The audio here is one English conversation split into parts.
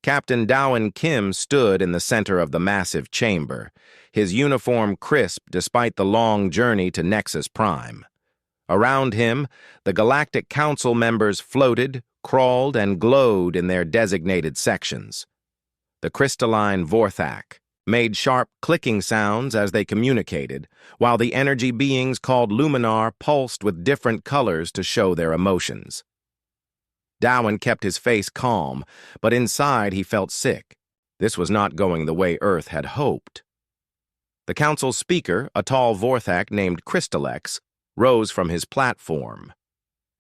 Captain Dowan Kim stood in the center of the massive chamber, his uniform crisp despite the long journey to Nexus Prime. Around him, the Galactic Council members floated, crawled, and glowed in their designated sections. The crystalline Vorthak made sharp clicking sounds as they communicated, while the energy beings called Luminar pulsed with different colors to show their emotions. Dowan kept his face calm, but inside he felt sick. This was not going the way Earth had hoped. The council's speaker, a tall Vorthak named Crystalex, rose from his platform.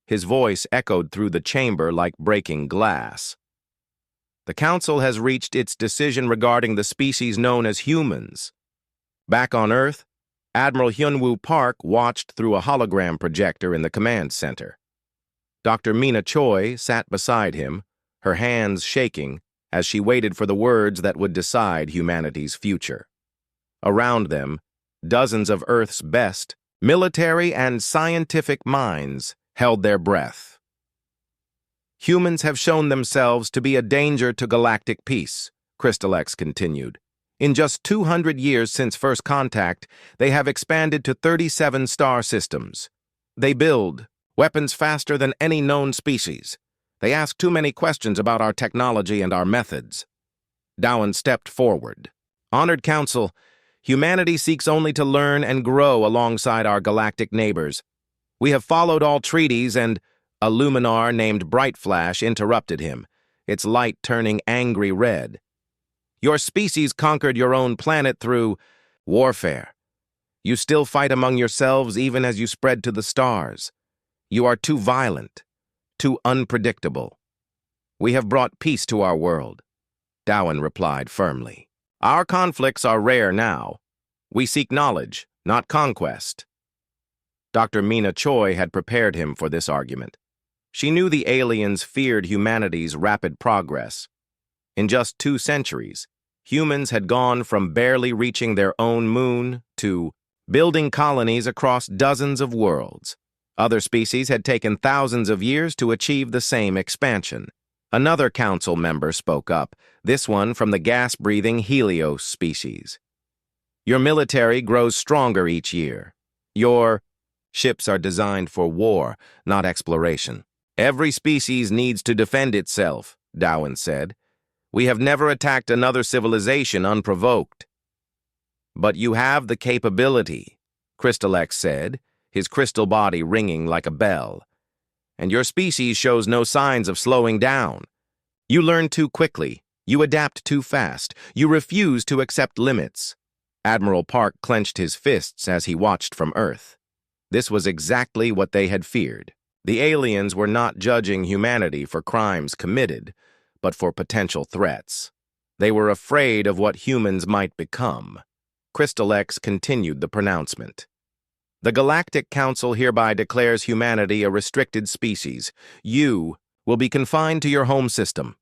His voice echoed through the chamber like breaking glass. The council has reached its decision regarding the species known as humans. Back on Earth, Admiral Hyunwoo Park watched through a hologram projector in the command center. Dr. Mina Choi sat beside him, her hands shaking as she waited for the words that would decide humanity's future. Around them, dozens of Earth's best military and scientific minds held their breath. Humans have shown themselves to be a danger to galactic peace, Crystalex continued. In just 200 years since first contact, they have expanded to 37 star systems. They build weapons faster than any known species. They ask too many questions about our technology and our methods. Dowan stepped forward. Honored Council, humanity seeks only to learn and grow alongside our galactic neighbors. We have followed all treaties and a luminar named Bright Flash interrupted him, its light turning angry red. Your species conquered your own planet through warfare. You still fight among yourselves even as you spread to the stars. You are too violent, too unpredictable. We have brought peace to our world, Dowan replied firmly. Our conflicts are rare now. We seek knowledge, not conquest. Dr. Mina Choi had prepared him for this argument. She knew the aliens feared humanity's rapid progress. In just 2 centuries, humans had gone from barely reaching their own moon to building colonies across dozens of worlds. Other species had taken thousands of years to achieve the same expansion. Another council member spoke up, this one from the gas-breathing Helios species. Your military grows stronger each year. Your ships are designed for war, not exploration. Every species needs to defend itself, Dowan said. We have never attacked another civilization unprovoked. But you have the capability, Crystalex said, his crystal body ringing like a bell. And your species shows no signs of slowing down. You learn too quickly. You adapt too fast. You refuse to accept limits. Admiral Park clenched his fists as he watched from Earth. This was exactly what they had feared. The aliens were not judging humanity for crimes committed, but for potential threats. They were afraid of what humans might become. Crystalex continued the pronouncement. The Galactic Council hereby declares humanity a restricted species. You will be confined to your home system.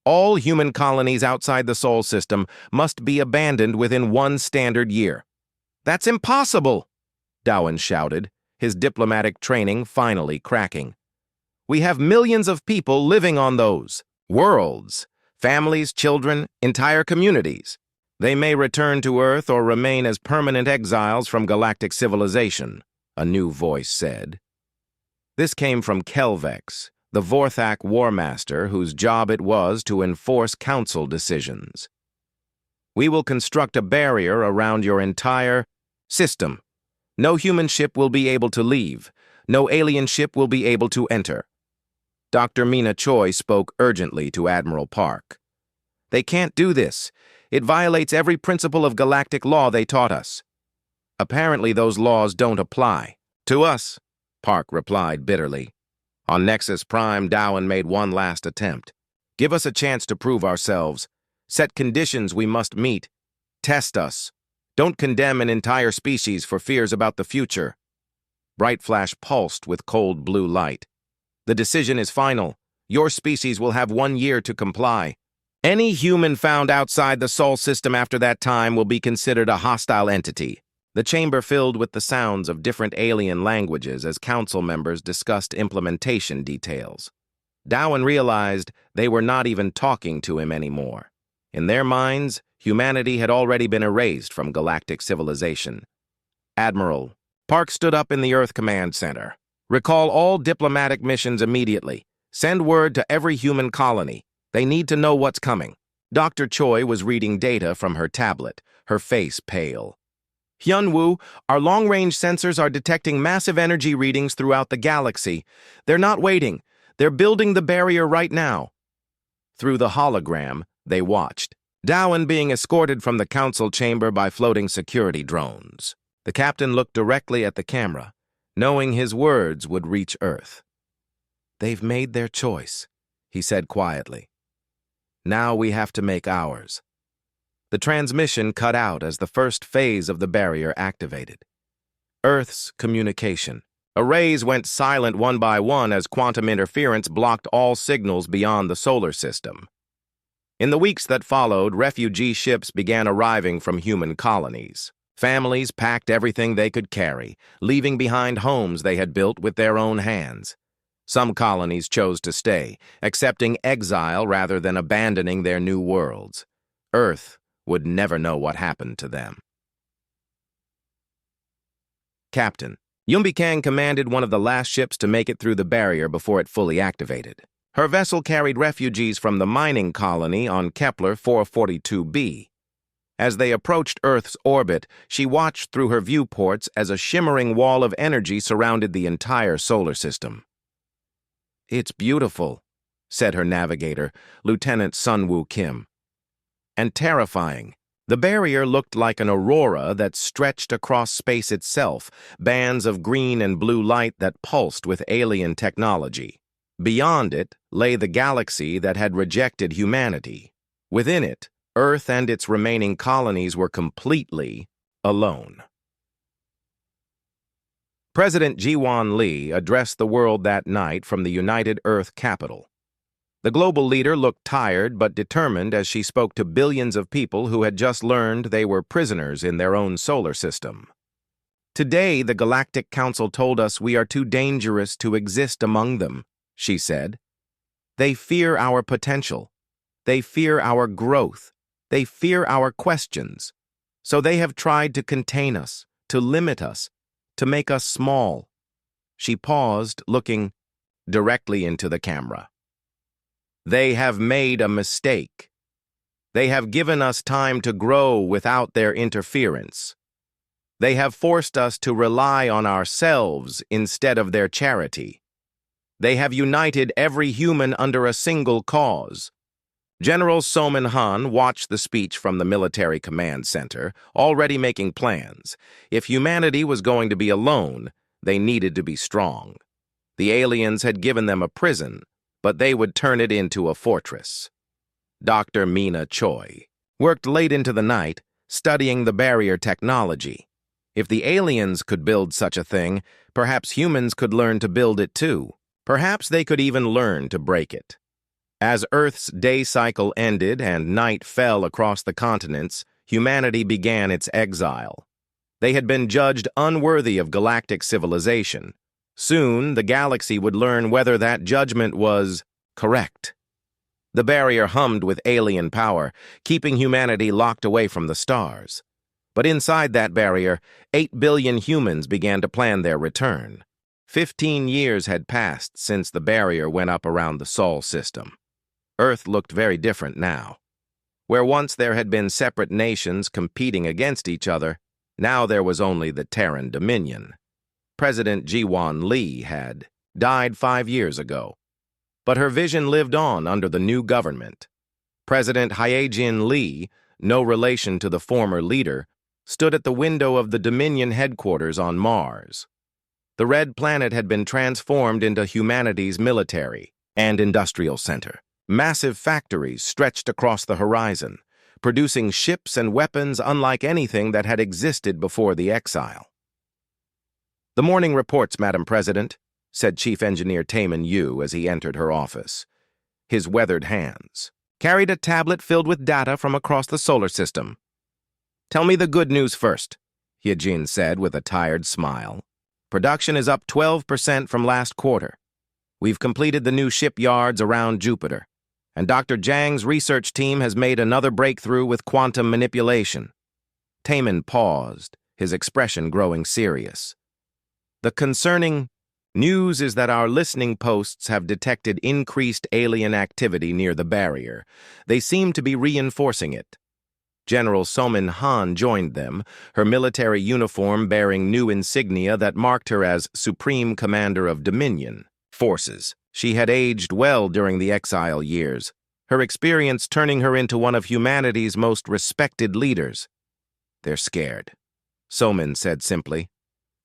All human colonies outside the Sol system must be abandoned within 1 standard year. That's impossible, Dowan shouted, his diplomatic training finally cracking. We have millions of people living on those worlds, families, children, entire communities. They may return to Earth or remain as permanent exiles from galactic civilization, a new voice said. This came from Kelvex, the Vorthak War Master whose job it was to enforce council decisions. We will construct a barrier around your entire system. No human ship will be able to leave. No alien ship will be able to enter. Dr. Mina Choi spoke urgently to Admiral Park. They can't do this. It violates every principle of galactic law they taught us. Apparently those laws don't apply. To us, Park replied bitterly. On Nexus Prime, Dowan made one last attempt. Give us a chance to prove ourselves. Set conditions we must meet. Test us. Don't condemn an entire species for fears about the future. Bright Flash pulsed with cold blue light. The decision is final. Your species will have 1 year to comply. Any human found outside the Sol system after that time will be considered a hostile entity. The chamber filled with the sounds of different alien languages as council members discussed implementation details. Dowan realized they were not even talking to him anymore. In their minds, humanity had already been erased from galactic civilization. Admiral, Park stood up in the Earth Command Center. Recall all diplomatic missions immediately. Send word to every human colony. They need to know what's coming. Dr. Choi was reading data from her tablet, her face pale. Hyunwoo, our long-range sensors are detecting massive energy readings throughout the galaxy. They're not waiting. They're building the barrier right now. Through the hologram, they watched. Dowan being escorted from the council chamber by floating security drones. The captain looked directly at the camera, knowing his words would reach Earth. They've made their choice, he said quietly. Now we have to make ours. The transmission cut out as the first phase of the barrier activated. Earth's communication. Arrays went silent one by one as quantum interference blocked all signals beyond the solar system. In the weeks that followed, refugee ships began arriving from human colonies. Families packed everything they could carry, leaving behind homes they had built with their own hands. Some colonies chose to stay, accepting exile rather than abandoning their new worlds. Earth would never know what happened to them. Captain, Yumbi Kang commanded one of the last ships to make it through the barrier before it fully activated. Her vessel carried refugees from the mining colony on Kepler 442b. As they approached Earth's orbit, she watched through her viewports as a shimmering wall of energy surrounded the entire solar system. It's beautiful, said her navigator, Lieutenant Sunwoo Kim. And terrifying. The barrier looked like an aurora that stretched across space itself, bands of green and blue light that pulsed with alien technology. Beyond it lay the galaxy that had rejected humanity. Within it, Earth and its remaining colonies were completely alone. President Ji-won Lee addressed the world that night from the United Earth Capitol. The global leader looked tired but determined as she spoke to billions of people who had just learned they were prisoners in their own solar system. Today, the Galactic Council told us we are too dangerous to exist among them, she said. They fear our potential. They fear our growth. They fear our questions. So they have tried to contain us, to limit us, to make us small. She paused, looking directly into the camera. They have made a mistake. They have given us time to grow without their interference. They have forced us to rely on ourselves instead of their charity. They have united every human under a single cause. General Soman Han watched the speech from the Military Command Center, already making plans. If humanity was going to be alone, they needed to be strong. The aliens had given them a prison, but they would turn it into a fortress. Dr. Mina Choi worked late into the night, studying the barrier technology. If the aliens could build such a thing, perhaps humans could learn to build it too. Perhaps they could even learn to break it. As Earth's day cycle ended and night fell across the continents, humanity began its exile. They had been judged unworthy of galactic civilization. Soon, the galaxy would learn whether that judgment was correct. The barrier hummed with alien power, keeping humanity locked away from the stars. But inside that barrier, 8 billion humans began to plan their return. 15 years had passed since the barrier went up around the Sol system. Earth looked very different now. Where once there had been separate nations competing against each other, now there was only the Terran Dominion. President Ji-won Lee had died 5 years ago, but her vision lived on under the new government. President Hae-jin Lee, no relation to the former leader, stood at the window of the Dominion headquarters on Mars. The red planet had been transformed into humanity's military and industrial center. Massive factories stretched across the horizon, producing ships and weapons unlike anything that had existed before the exile. "The morning reports, Madam President," said Chief Engineer Taemin Yu as he entered her office. His weathered hands carried a tablet filled with data from across the solar system. "Tell me the good news first," Hyejin said with a tired smile. "Production is up 12% from last quarter. We've completed the new shipyards around Jupiter, and Dr. Zhang's research team has made another breakthrough with quantum manipulation. Taman paused, his expression growing serious. The concerning news is that our listening posts have detected increased alien activity near the barrier. They seem to be reinforcing it. General Somin Han joined them, her military uniform bearing new insignia that marked her as Supreme Commander of Dominion Forces. She had aged well during the exile years, her experience turning her into one of humanity's most respected leaders. They're scared, Somin said simply.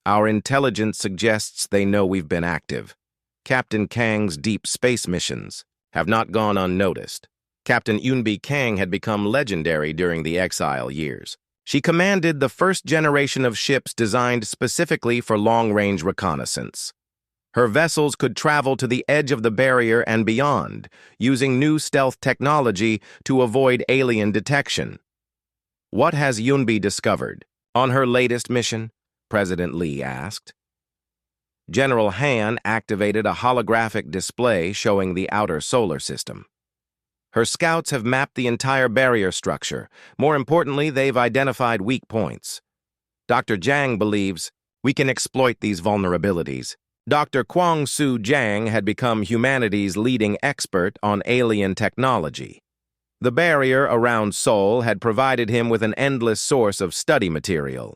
Our intelligence suggests they know we've been active. Captain Kang's deep space missions have not gone unnoticed. Captain Yunbi Kang had become legendary during the exile years. She commanded the first generation of ships designed specifically for long-range reconnaissance. Her vessels could travel to the edge of the barrier and beyond, using new stealth technology to avoid alien detection. What has Yunbi discovered on her latest mission? President Lee asked. General Han activated a holographic display showing the outer solar system. Her scouts have mapped the entire barrier structure. More importantly, they've identified weak points. Dr. Zhang believes we can exploit these vulnerabilities. Dr. Kwang-Soo Zhang had become humanity's leading expert on alien technology. The barrier around Seoul had provided him with an endless source of study material.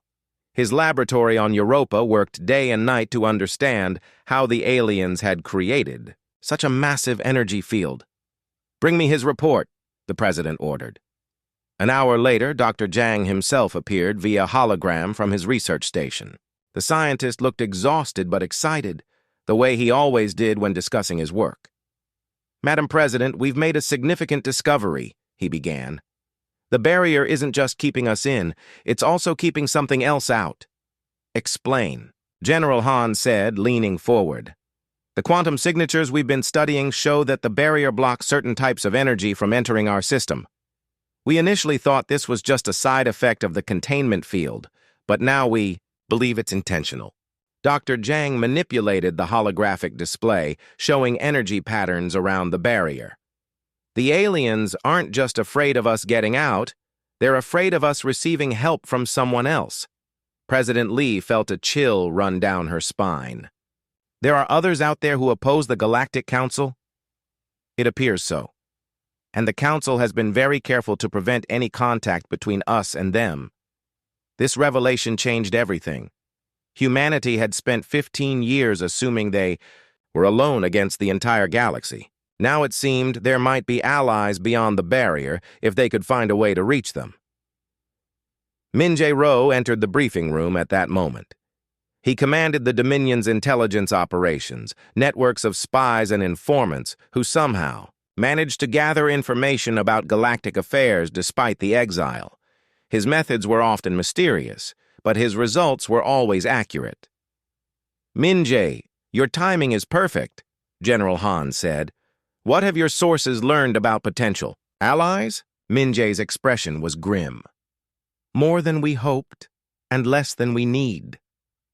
His laboratory on Europa worked day and night to understand how the aliens had created such a massive energy field. Bring me his report, the president ordered. An hour later, Dr. Zhang himself appeared via hologram from his research station. The scientist looked exhausted but excited, the way he always did when discussing his work. Madam President, we've made a significant discovery, he began. The barrier isn't just keeping us in, it's also keeping something else out. Explain, General Han said, leaning forward. The quantum signatures we've been studying show that the barrier blocks certain types of energy from entering our system. We initially thought this was just a side effect of the containment field, but now we believe it's intentional. Dr. Zhang manipulated the holographic display, showing energy patterns around the barrier. The aliens aren't just afraid of us getting out, they're afraid of us receiving help from someone else. President Lee felt a chill run down her spine. There are others out there who oppose the Galactic Council? It appears so. And the Council has been very careful to prevent any contact between us and them. This revelation changed everything. Humanity had spent 15 years assuming they were alone against the entire galaxy. Now it seemed there might be allies beyond the barrier if they could find a way to reach them. Min Jae-ro entered the briefing room at that moment. He commanded the Dominion's intelligence operations, networks of spies and informants who somehow managed to gather information about galactic affairs despite the exile. His methods were often mysterious, but his results were always accurate. Min Jae, your timing is perfect, General Han said. What have your sources learned about potential allies? Min Jae's expression was grim. More than we hoped, and less than we need.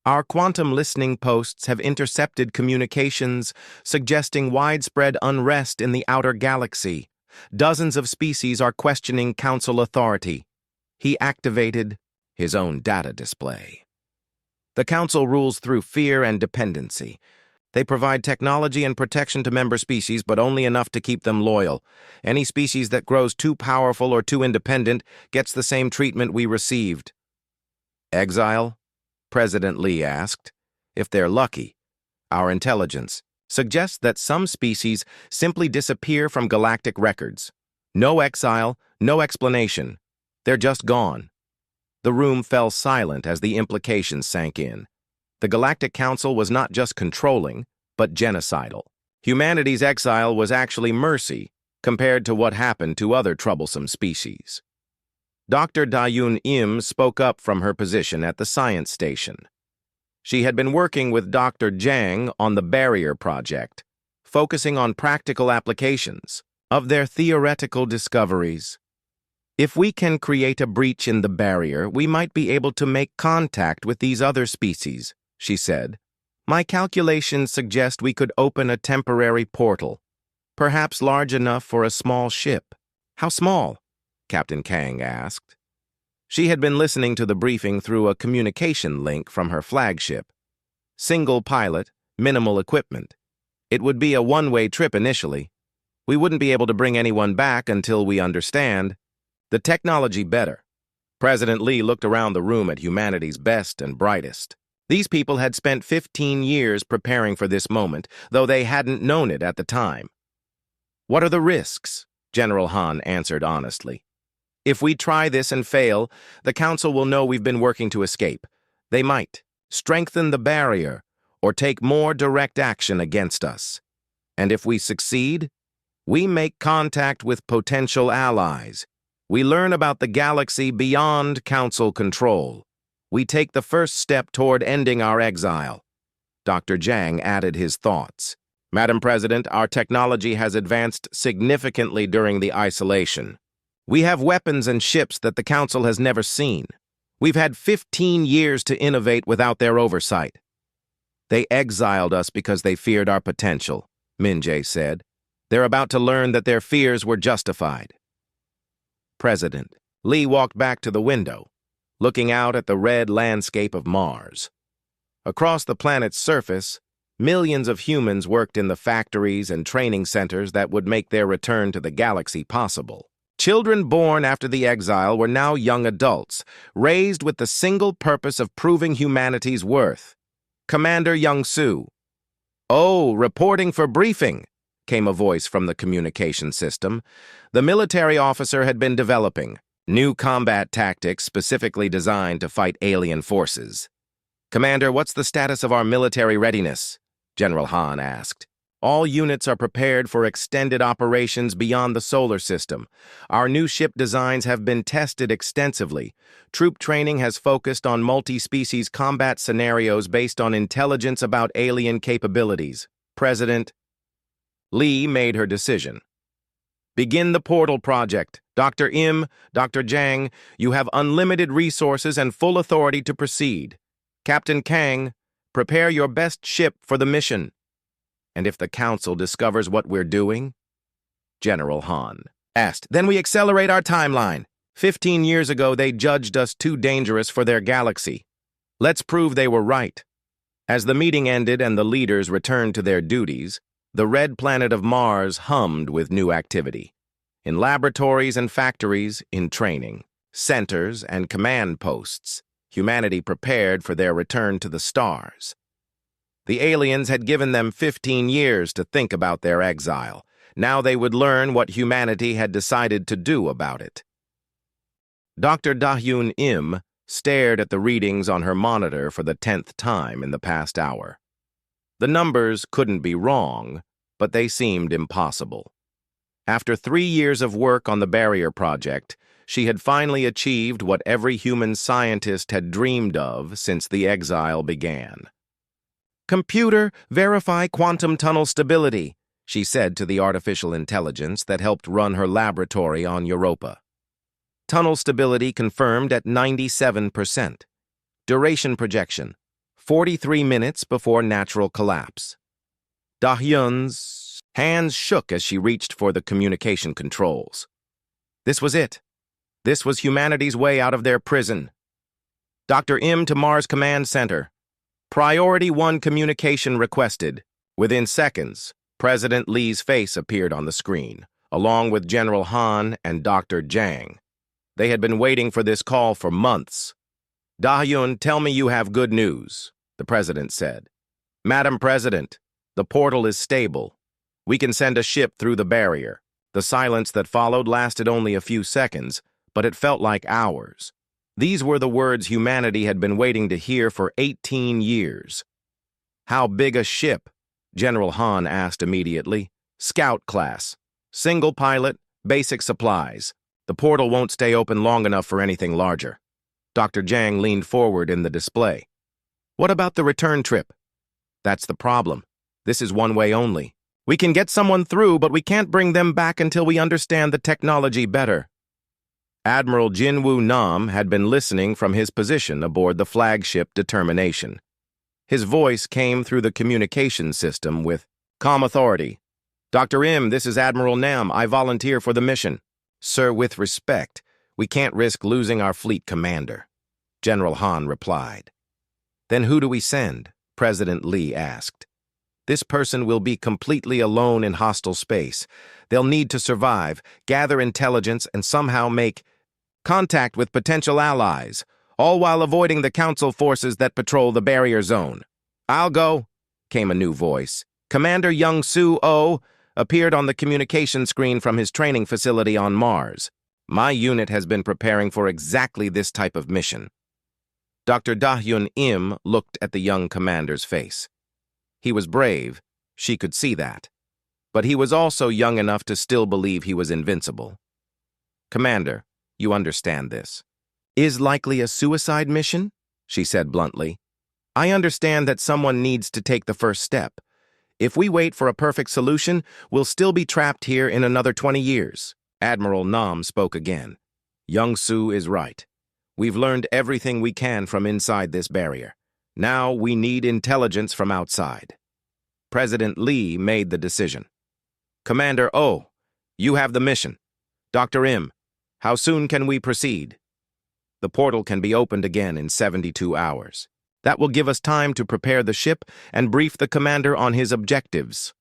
Our quantum listening posts have intercepted communications suggesting widespread unrest in the outer galaxy. Dozens of species are questioning Council authority. He activated his own data display. The Council rules through fear and dependency. They provide technology and protection to member species, but only enough to keep them loyal. Any species that grows too powerful or too independent gets the same treatment we received. Exile? President Lee asked. If they're lucky, our intelligence suggests that some species simply disappear from galactic records. No exile, no explanation. They're just gone. The room fell silent as the implications sank in. The Galactic Council was not just controlling, but genocidal. Humanity's exile was actually mercy compared to what happened to other troublesome species. Dr. Da-Yoon Im spoke up from her position at the science station. She had been working with Dr. Zhang on the Barrier Project, focusing on practical applications of their theoretical discoveries. If we can create a breach in the barrier, we might be able to make contact with these other species, she said. My calculations suggest we could open a temporary portal, perhaps large enough for a small ship. How small? Captain Kang asked. She had been listening to the briefing through a communication link from her flagship. Single pilot, minimal equipment. It would be a one-way trip initially. We wouldn't be able to bring anyone back until we understand the technology better. President Lee looked around the room at humanity's best and brightest. These people had spent 15 years preparing for this moment, though they hadn't known it at the time. What are the risks? General Han answered honestly. If we try this and fail, the Council will know we've been working to escape. They might strengthen the barrier or take more direct action against us. And if we succeed, we make contact with potential allies. We learn about the galaxy beyond Council control. We take the first step toward ending our exile. Dr. Zhang added his thoughts. Madam President, our technology has advanced significantly during the isolation. We have weapons and ships that the Council has never seen. We've had 15 years to innovate without their oversight. They exiled us because they feared our potential, Min-jae said. They're about to learn that their fears were justified. President Lee walked back to the window, looking out at the red landscape of Mars. Across the planet's surface, millions of humans worked in the factories and training centers that would make their return to the galaxy possible. Children born after the exile were now young adults, raised with the single purpose of proving humanity's worth. Commander Young-soo. "Oh, reporting for briefing," came a voice from the communication system. The military officer had been developing new combat tactics specifically designed to fight alien forces. "Commander, what's the status of our military readiness?" General Han asked. "All units are prepared for extended operations beyond the solar system. Our new ship designs have been tested extensively. Troop training has focused on multi-species combat scenarios based on intelligence about alien capabilities." President Lee made her decision. "Begin the portal project. Dr. Im, Dr. Zhang, you have unlimited resources and full authority to proceed. Captain Kang, prepare your best ship for the mission." "And if the Council discovers what we're doing?" General Han asked. "Then we accelerate our timeline. 15 years ago, they judged us too dangerous for their galaxy. Let's prove they were right." As the meeting ended and the leaders returned to their duties, the red planet of Mars hummed with new activity. In laboratories and factories, in training, centers, and command posts, humanity prepared for their return to the stars. The aliens had given them 15 years to think about their exile. Now they would learn what humanity had decided to do about it. Dr. Da-hyun Im stared at the readings on her monitor for the 10th time in the past hour. The numbers couldn't be wrong, but they seemed impossible. After 3 years of work on the barrier project, she had finally achieved what every human scientist had dreamed of since the exile began. "Computer, verify quantum tunnel stability," she said to the artificial intelligence that helped run her laboratory on Europa. Tunnel stability confirmed at 97%. Duration projection, 43 minutes before natural collapse. Da-hyun's hands shook as she reached for the communication controls. This was it. This was humanity's way out of their prison. "Dr. Im to Mars Command Center. Priority 1 communication requested." Within seconds, President Lee's face appeared on the screen, along with General Han and Dr. Zhang. They had been waiting for this call for months. "Da-hyun, tell me you have good news," the president said. "Madam President, the portal is stable. We can send a ship through the barrier." The silence that followed lasted only a few seconds, but it felt like hours. These were the words humanity had been waiting to hear for 18 years. "How big a ship?" General Han asked immediately. "Scout class. Single pilot, basic supplies. The portal won't stay open long enough for anything larger." Dr. Zhang leaned forward in the display. "What about the return trip?" "That's the problem. This is one way only. We can get someone through, but we can't bring them back until we understand the technology better." Admiral Jinwoo Nam had been listening from his position aboard the flagship Determination. His voice came through the communication system with, "Calm authority. Dr. Im, this is Admiral Nam. I volunteer for the mission." "Sir, with respect, we can't risk losing our fleet commander," General Han replied. "Then who do we send?" President Lee asked. "This person will be completely alone in hostile space. They'll need to survive, gather intelligence, and somehow make contact with potential allies, all while avoiding the Council forces that patrol the barrier zone." "I'll go," came a new voice. Commander Young-Soo appeared on the communication screen from his training facility on Mars. "My unit has been preparing for exactly this type of mission." Dr. Da-Hyun Im looked at the young commander's face. He was brave, she could see that, but he was also young enough to still believe he was invincible. "Commander, you understand this. Is likely a suicide mission?" she said bluntly. "I understand that someone needs to take the first step. If we wait for a perfect solution, we'll still be trapped here in another 20 years. Admiral Nam spoke again. "Young-Soo is right. We've learned everything we can from inside this barrier. Now we need intelligence from outside." President Lee made the decision. "Commander Oh, you have the mission. Dr. Im, how soon can we proceed?" "The portal can be opened again in 72 hours. That will give us time to prepare the ship and brief the commander on his objectives."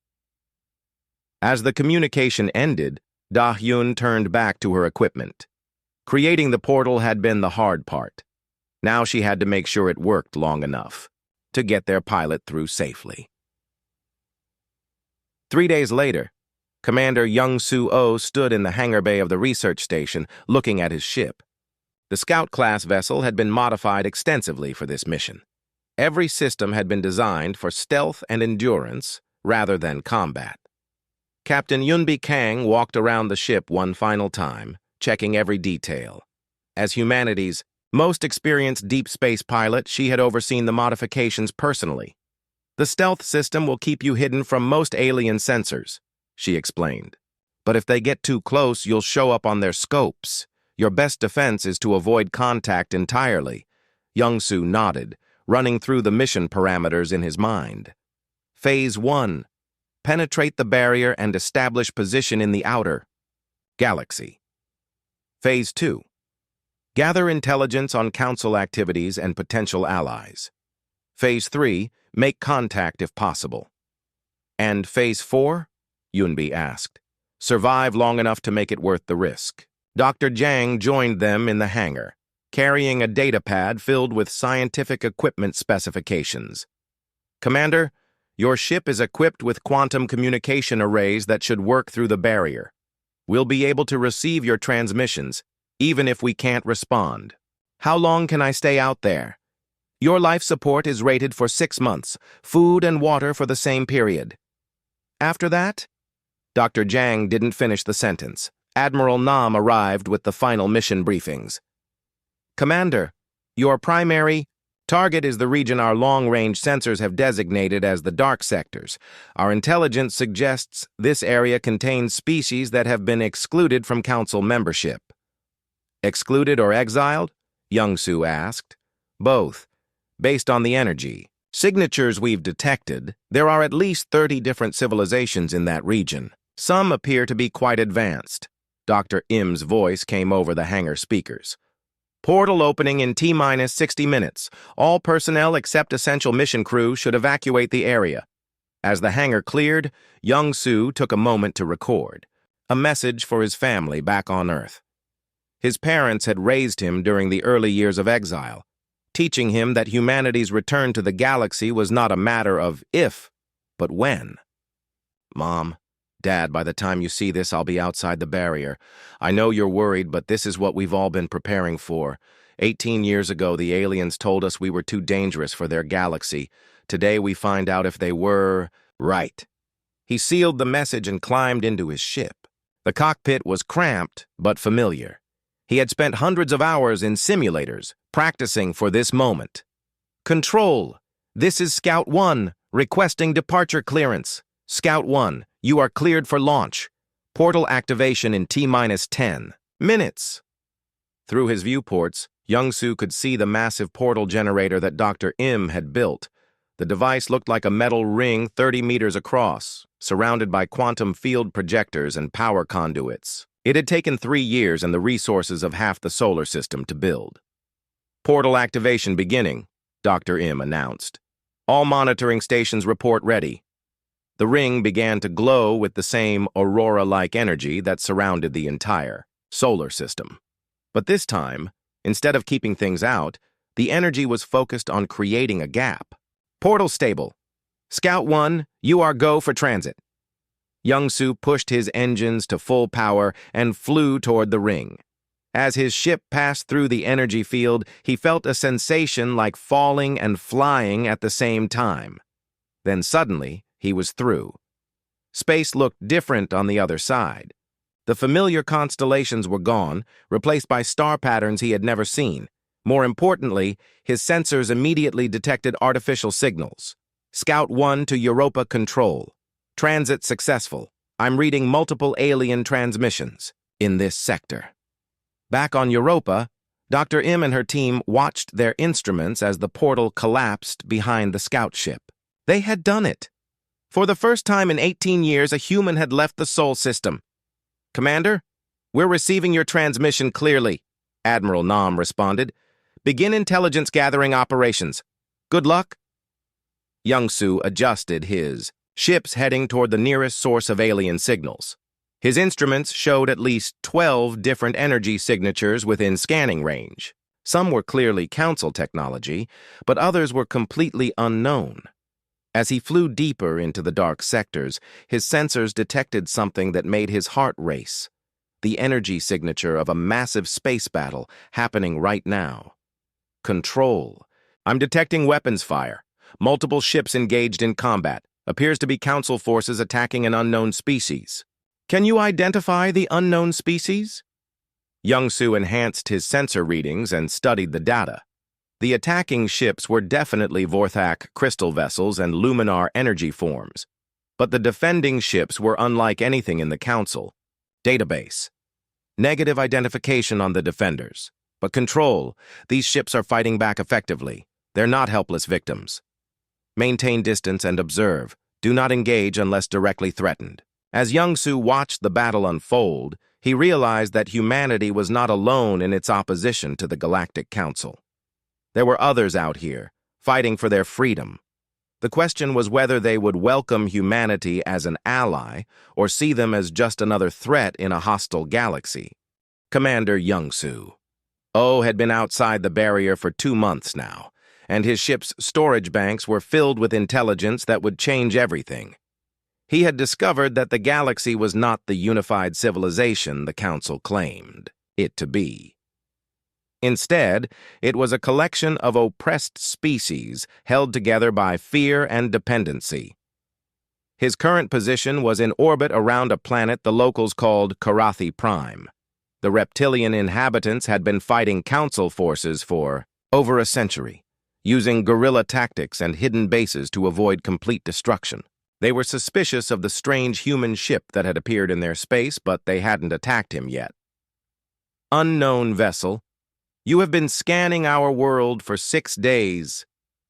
As the communication ended, Da-Hyun turned back to her equipment. Creating the portal had been the hard part. Now she had to make sure it worked long enough to get their pilot through safely. 3 days later, Commander Young-Soo stood in the hangar bay of the research station looking at his ship. The Scout-class vessel had been modified extensively for this mission. Every system had been designed for stealth and endurance rather than combat. Captain Yunbi Kang walked around the ship one final time, checking every detail. As humanity's most experienced deep space pilot, she had overseen the modifications personally. "The stealth system will keep you hidden from most alien sensors," she explained. "But if they get too close, you'll show up on their scopes. Your best defense is to avoid contact entirely." Young-Soo nodded, running through the mission parameters in his mind. Phase 1. Penetrate the barrier and establish position in the outer galaxy. Phase 2. Gather intelligence on Council activities and potential allies. Phase 3. Make contact if possible. "And Phase 4? Yunbi asked. "Survive long enough to make it worth the risk." Dr. Jang joined them in the hangar, carrying a data pad filled with scientific equipment specifications. "Commander, your ship is equipped with quantum communication arrays that should work through the barrier. We'll be able to receive your transmissions, even if we can't respond." "How long can I stay out there?" "Your life support is rated for 6 months, food and water for the same period." "After that?" Dr. Jang didn't finish the sentence. Admiral Nam arrived with the final mission briefings. "Commander, your primary target is the region our long-range sensors have designated as the dark sectors. Our intelligence suggests this area contains species that have been excluded from Council membership." "Excluded or exiled?" Young-Soo asked. "Both. Based on the energy signatures we've detected, there are at least 30 different civilizations in that region. Some appear to be quite advanced." Dr. Im's voice came over the hangar speakers. "Portal opening in T-minus 60 minutes. All personnel except essential mission crew should evacuate the area." As the hangar cleared, Young-Soo took a moment to record a message for his family back on Earth. His parents had raised him during the early years of exile, teaching him that humanity's return to the galaxy was not a matter of if, but when. "Mom, Dad, by the time you see this, I'll be outside the barrier. I know you're worried, but this is what we've all been preparing for. 18 years ago, the aliens told us we were too dangerous for their galaxy. Today, we find out if they were right." He sealed the message and climbed into his ship. The cockpit was cramped, but familiar. He had spent hundreds of hours in simulators, practicing for this moment. "Control, this is Scout 1, requesting departure clearance. Scout 1, you are cleared for launch. Portal activation in T-minus 10 minutes." Through his viewports, Young-Soo could see the massive portal generator that Dr. Im had built. The device looked like a metal ring 30 meters across, surrounded by quantum field projectors and power conduits. It had taken 3 years and the resources of half the solar system to build. "Portal activation beginning," Dr. Im announced. "All monitoring stations report ready." The ring began to glow with the same aurora-like energy that surrounded the entire solar system. But this time, instead of keeping things out, the energy was focused on creating a gap. "Portal stable. Scout 1, you are go for transit." Young-Soo pushed his engines to full power and flew toward the ring. As his ship passed through the energy field, he felt a sensation like falling and flying at the same time. Then suddenly, he was through. Space looked different on the other side. The familiar constellations were gone, replaced by star patterns he had never seen. More importantly, his sensors immediately detected artificial signals. "Scout 1 to Europa Control. Transit successful. I'm reading multiple alien transmissions in this sector." Back on Europa, Dr. Im and her team watched their instruments as the portal collapsed behind the scout ship. They had done it. For the first time in 18 years, a human had left the Sol system. "Commander, we're receiving your transmission clearly," Admiral Nam responded. "Begin intelligence gathering operations. Good luck." Young-Soo adjusted his ships heading toward the nearest source of alien signals. His instruments showed at least 12 different energy signatures within scanning range. Some were clearly Council technology, but others were completely unknown. As he flew deeper into the dark sectors, his sensors detected something that made his heart race: the energy signature of a massive space battle happening right now. "Control. I'm detecting weapons fire. Multiple ships engaged in combat. Appears to be Council forces attacking an unknown species." "Can you identify the unknown species?" Young-Soo enhanced his sensor readings and studied the data. The attacking ships were definitely Vorthak crystal vessels and Luminar energy forms, but the defending ships were unlike anything in the Council. Database. Negative identification on the defenders. But Control, these ships are fighting back effectively. They're not helpless victims. Maintain distance and observe. Do not engage unless directly threatened. As Young-Soo watched the battle unfold, he realized that humanity was not alone in its opposition to the Galactic Council. There were others out here, fighting for their freedom. The question was whether they would welcome humanity as an ally or see them as just another threat in a hostile galaxy. Commander Young-Soo. O had been outside the barrier for 2 months now, and his ship's storage banks were filled with intelligence that would change everything. He had discovered that the galaxy was not the unified civilization the Council claimed it to be. Instead, it was a collection of oppressed species held together by fear and dependency. His current position was in orbit around a planet the locals called Karathi Prime. The reptilian inhabitants had been fighting Council forces for over a century, using guerrilla tactics and hidden bases to avoid complete destruction. They were suspicious of the strange human ship that had appeared in their space, but they hadn't attacked him yet. "Unknown vessel, you have been scanning our world for 6 days,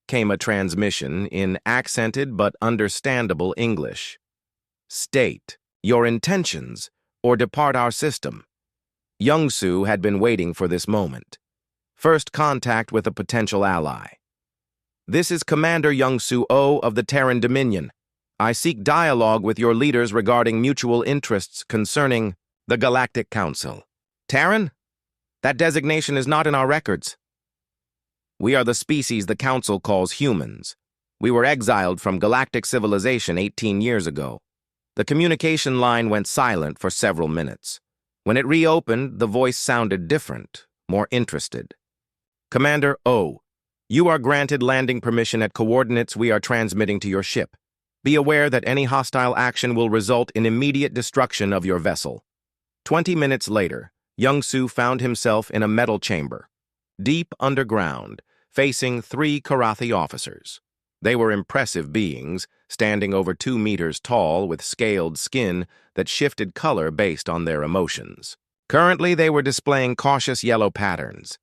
came a transmission in accented but understandable English. "State your intentions or depart our system." Young-Soo had been waiting for this moment. First contact with a potential ally. "This is Commander Young-Soo O of the Terran Dominion. I seek dialogue with your leaders regarding mutual interests concerning the Galactic Council." "Terran? That designation is not in our records." "We are the species the Council calls humans. We were exiled from galactic civilization 18 years ago." The communication line went silent for several minutes. When it reopened, the voice sounded different, more interested. "Commander O, you are granted landing permission at coordinates we are transmitting to your ship. Be aware that any hostile action will result in immediate destruction of your vessel." 20 minutes later, Young-Soo found himself in a metal chamber, deep underground, facing 3 Karathi officers. They were impressive beings, standing over 2 meters tall with scaled skin that shifted color based on their emotions. Currently, they were displaying cautious yellow patterns.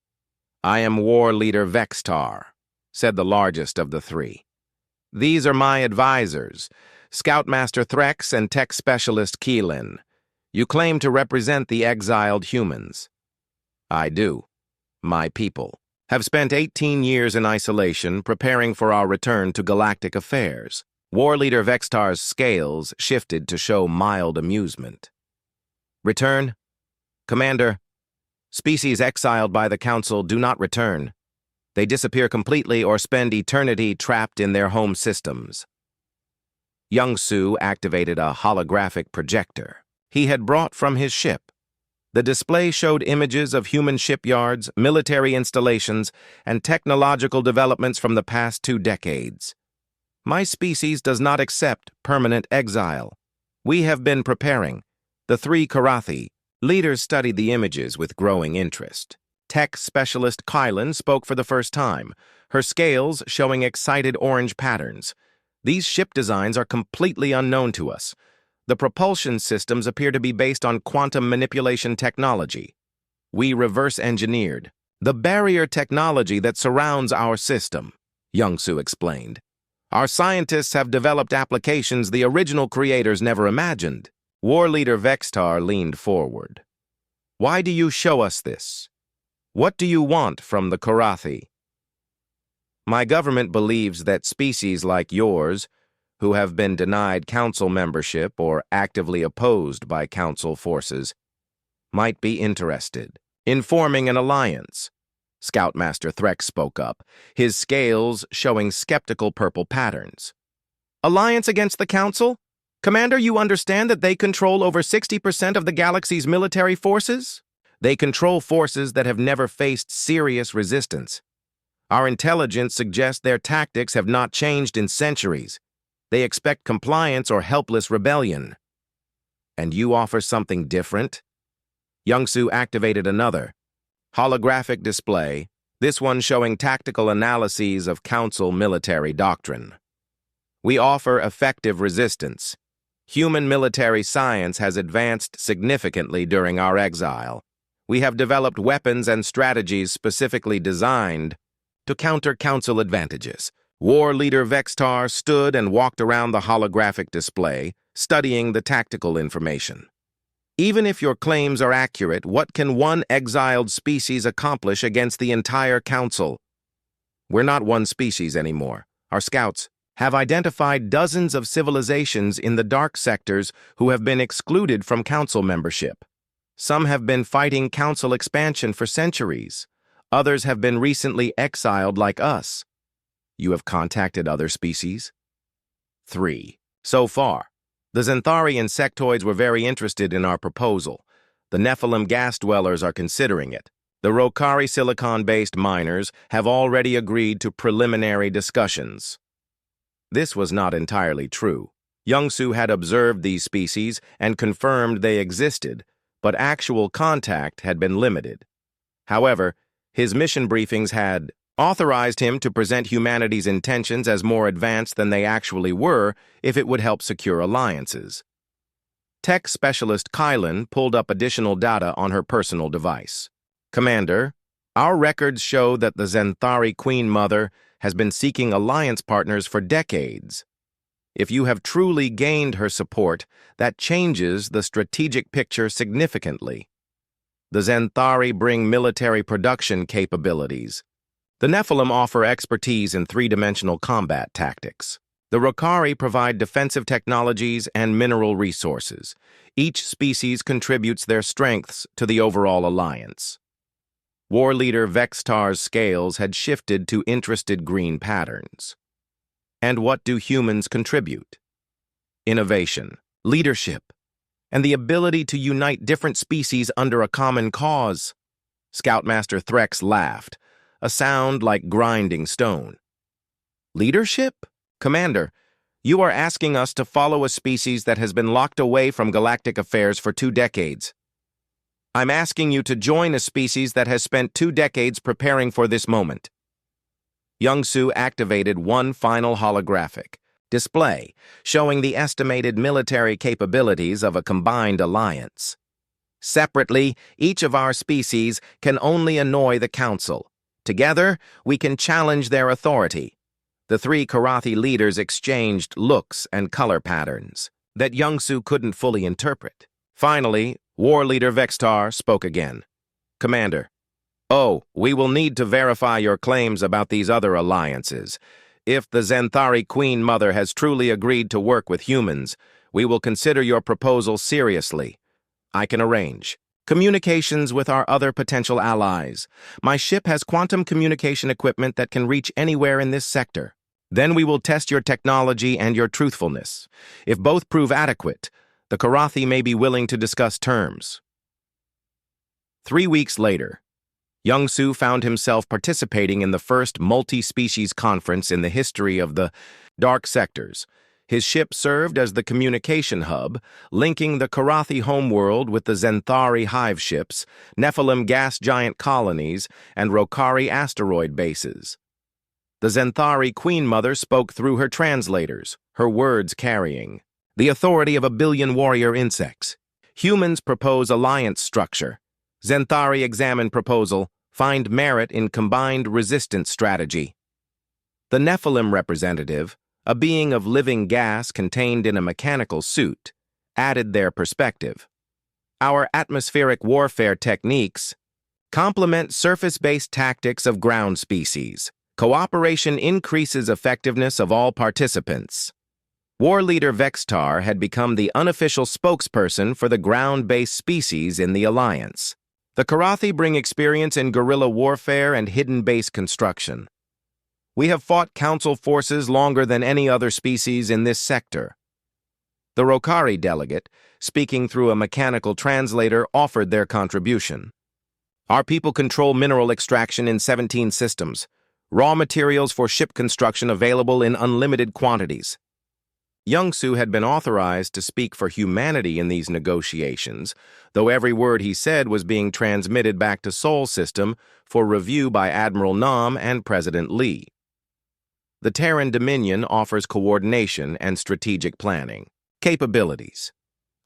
"I am War Leader Vextar," said the largest of the 3. These are my advisors, Scoutmaster Threx and Tech Specialist Keelan. You claim to represent the exiled humans. I do. My people have spent 18 years in isolation preparing for our return to galactic affairs. War Leader Vextar's scales shifted to show mild amusement. Return? Commander, species exiled by the Council do not return. They disappear completely or spend eternity trapped in their home systems. Young-Su activated a holographic projector he had brought from his ship. The display showed images of human shipyards, military installations, and technological developments from the past 2 decades. My species does not accept permanent exile. We have been preparing. The 3 Karathi leaders studied the images with growing interest. Tech Specialist Kylan spoke for the first time, her scales showing excited orange patterns. These ship designs are completely unknown to us. The propulsion systems appear to be based on quantum manipulation technology. We reverse-engineered the barrier technology that surrounds our system, Young-Su explained. Our scientists have developed applications the original creators never imagined. War Leader Vextar leaned forward. Why do you show us this? What do you want from the Karathi? My government believes that species like yours, who have been denied council membership or actively opposed by council forces, might be interested in forming an alliance. Scoutmaster Threx spoke up, his scales showing skeptical purple patterns. Alliance against the council? Commander, you understand that they control over 60% of the galaxy's military forces? They control forces that have never faced serious resistance. Our intelligence suggests their tactics have not changed in centuries. They expect compliance or helpless rebellion. And you offer something different? Young-Su activated another holographic display, this one showing tactical analyses of council military doctrine. We offer effective resistance. Human military science has advanced significantly during our exile. We have developed weapons and strategies specifically designed to counter council advantages. War Leader Vextar stood and walked around the holographic display, studying the tactical information. Even if your claims are accurate, what can one exiled species accomplish against the entire council? We're not one species anymore. Our scouts have identified dozens of civilizations in the dark sectors who have been excluded from council membership. Some have been fighting council expansion for centuries. Others have been recently exiled like us. You have contacted other species? 3. So far, the Xanthari insectoids were very interested in our proposal. The Nephilim gas dwellers are considering it. The Rokari silicon-based miners have already agreed to preliminary discussions. This was not entirely true. Young-Su had observed these species and confirmed they existed, but actual contact had been limited. However, his mission briefings had authorized him to present humanity's intentions as more advanced than they actually were if it would help secure alliances. Tech Specialist Kylan pulled up additional data on her personal device. Commander, our records show that the Xanthari Queen Mother has been seeking alliance partners for decades. If you have truly gained her support, that changes the strategic picture significantly. The Xanthari bring military production capabilities. The Nephilim offer expertise in 3-dimensional combat tactics. The Rokari provide defensive technologies and mineral resources. Each species contributes their strengths to the overall alliance. War Leader Vextar's scales had shifted to interested green patterns. And what do humans contribute? Innovation, leadership, and the ability to unite different species under a common cause. Scoutmaster Threx laughed, a sound like grinding stone. Leadership? Commander, you are asking us to follow a species that has been locked away from galactic affairs for 2 decades. I'm asking you to join a species that has spent 2 decades preparing for this moment. Young-Su activated one final holographic display showing the estimated military capabilities of a combined alliance. Separately, each of our species can only annoy the Council. Together, we can challenge their authority. The three Karathi leaders exchanged looks and color patterns that Youngsu couldn't fully interpret. Finally, War Leader Vextar spoke again. "Commander, we will need to verify your claims about these other alliances. If the Zenthari Queen Mother has truly agreed to work with humans, we will consider your proposal seriously. I can arrange communications with our other potential allies. My ship has quantum communication equipment that can reach anywhere in this sector. Then we will test your technology and your truthfulness. If both prove adequate, the Karathi may be willing to discuss terms." 3 weeks later, Youngsu found himself participating in the first multi-species conference in the history of the Dark Sectors. His ship served as the communication hub, linking the Karathi homeworld with the Zenthari hive ships, Nephilim gas giant colonies, and Rokari asteroid bases. The Zenthari Queen Mother spoke through her translators, her words carrying the authority of a billion warrior insects. Humans propose alliance structure. Zenthari examine proposal, find merit in combined resistance strategy. The Nephilim representative, a being of living gas contained in a mechanical suit, added their perspective. Our atmospheric warfare techniques complement surface-based tactics of ground species. Cooperation increases effectiveness of all participants. War Leader Vextar had become the unofficial spokesperson for the ground-based species in the alliance. The Karathi bring experience in guerrilla warfare and hidden base construction. We have fought council forces longer than any other species in this sector. The Rokari delegate, speaking through a mechanical translator, offered their contribution. Our people control mineral extraction in 17 systems. Raw materials for ship construction available in unlimited quantities. Youngsu had been authorized to speak for humanity in these negotiations, though every word he said was being transmitted back to Sol System for review by Admiral Nam and President Lee. The Terran Dominion offers coordination and strategic planning capabilities.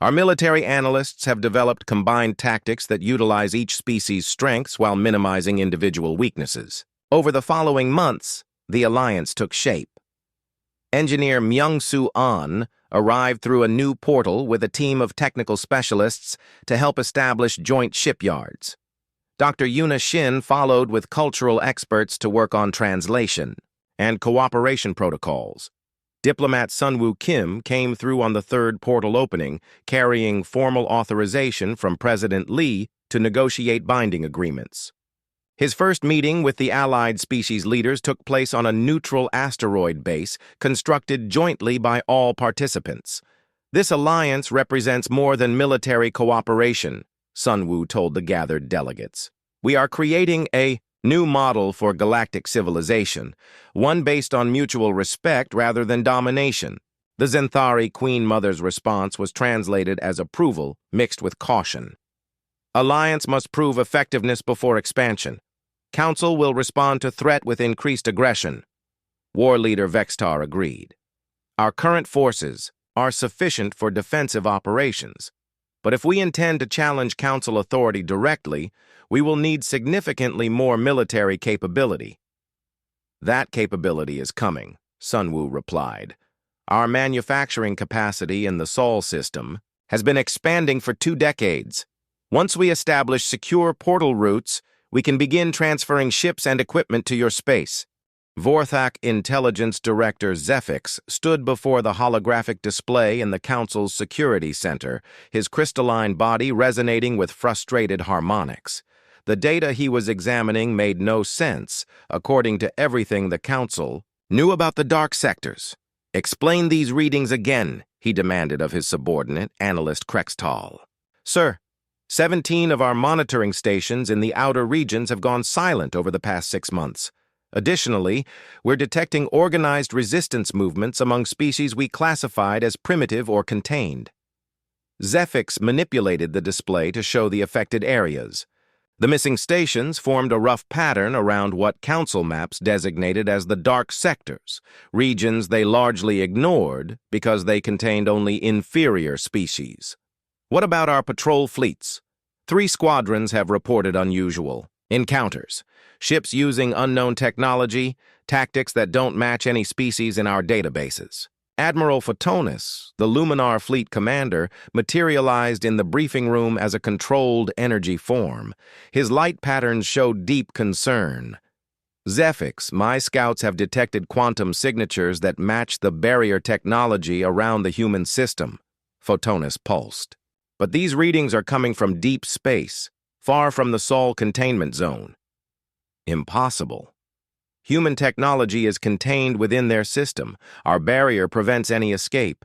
Our military analysts have developed combined tactics that utilize each species' strengths while minimizing individual weaknesses. Over the following months, the alliance took shape. Engineer Myung-Soo An arrived through a new portal with a team of technical specialists to help establish joint shipyards. Dr. Yuna Shin followed with cultural experts to work on translation and cooperation protocols. Diplomat Sunwoo Kim came through on the third portal opening, carrying formal authorization from President Lee to negotiate binding agreements. His first meeting with the allied species leaders took place on a neutral asteroid base constructed jointly by all participants. This alliance represents more than military cooperation, Sunwoo told the gathered delegates. We are creating a new model for galactic civilization, one based on mutual respect rather than domination. The Zenthari Queen Mother's response was translated as approval mixed with caution. Alliance must prove effectiveness before expansion. Council will respond to threat with increased aggression. War Leader Vextar agreed. Our current forces are sufficient for defensive operations, but if we intend to challenge Council authority directly, we will need significantly more military capability. That capability is coming, Sunwoo replied. Our manufacturing capacity in the Sol system has been expanding for 2 decades. Once we establish secure portal routes, we can begin transferring ships and equipment to your space. Vorthak Intelligence Director Zefix stood before the holographic display in the Council's security center, his crystalline body resonating with frustrated harmonics. The data he was examining made no sense, according to everything the Council knew about the dark sectors. Explain these readings again, he demanded of his subordinate, Analyst Krextal. Sir, 17 of our monitoring stations in the outer regions have gone silent over the past 6 months. Additionally, we're detecting organized resistance movements among species we classified as primitive or contained. Zefix manipulated the display to show the affected areas. The missing stations formed a rough pattern around what Council maps designated as the dark sectors, regions they largely ignored because they contained only inferior species. What about our patrol fleets? 3 squadrons have reported unusual Encounters. Ships using unknown technology, tactics that don't match any species in our databases. Admiral Photonus, the Luminar fleet commander, materialized in the briefing room as a controlled energy form. His light patterns showed deep concern. Zephix, my scouts have detected quantum signatures that match the barrier technology around the human system, Photonus pulsed. But these readings are coming from deep space, far from the Sol containment zone. Impossible. Human technology is contained within their system. Our barrier prevents any escape.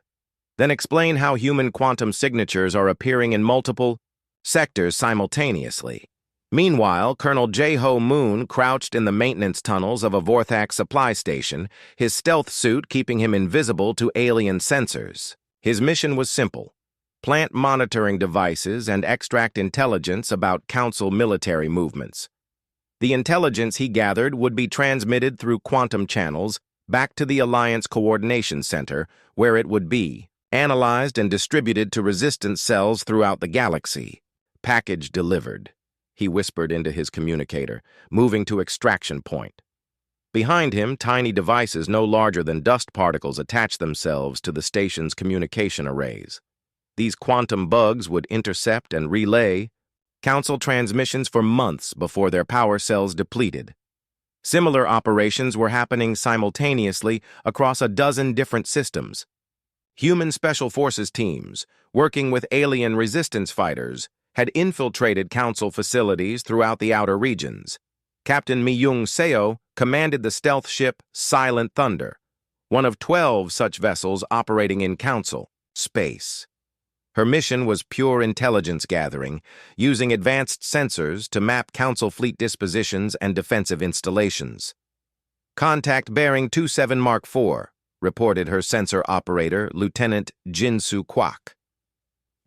Then explain how human quantum signatures are appearing in multiple sectors simultaneously. Meanwhile, Colonel J-Ho Moon crouched in the maintenance tunnels of a Vorthak supply station, his stealth suit keeping him invisible to alien sensors. His mission was simple: plant monitoring devices and extract intelligence about Council military movements. The intelligence he gathered would be transmitted through quantum channels back to the Alliance Coordination Center, where it would be analyzed and distributed to resistance cells throughout the galaxy. Package delivered, he whispered into his communicator, moving to extraction point. Behind him, tiny devices no larger than dust particles attached themselves to the station's communication arrays. These quantum bugs would intercept and relay Council transmissions for months before their power cells depleted. Similar operations were happening simultaneously across a dozen different systems. Human Special Forces teams, working with alien resistance fighters, had infiltrated Council facilities throughout the outer regions. Captain Myung Seo commanded the stealth ship Silent Thunder, one of 12 such vessels operating in Council space. Her mission was pure intelligence gathering, using advanced sensors to map Council fleet dispositions and defensive installations. Contact bearing 27 Mark IV, reported her sensor operator, Lieutenant Jinsu Kwak.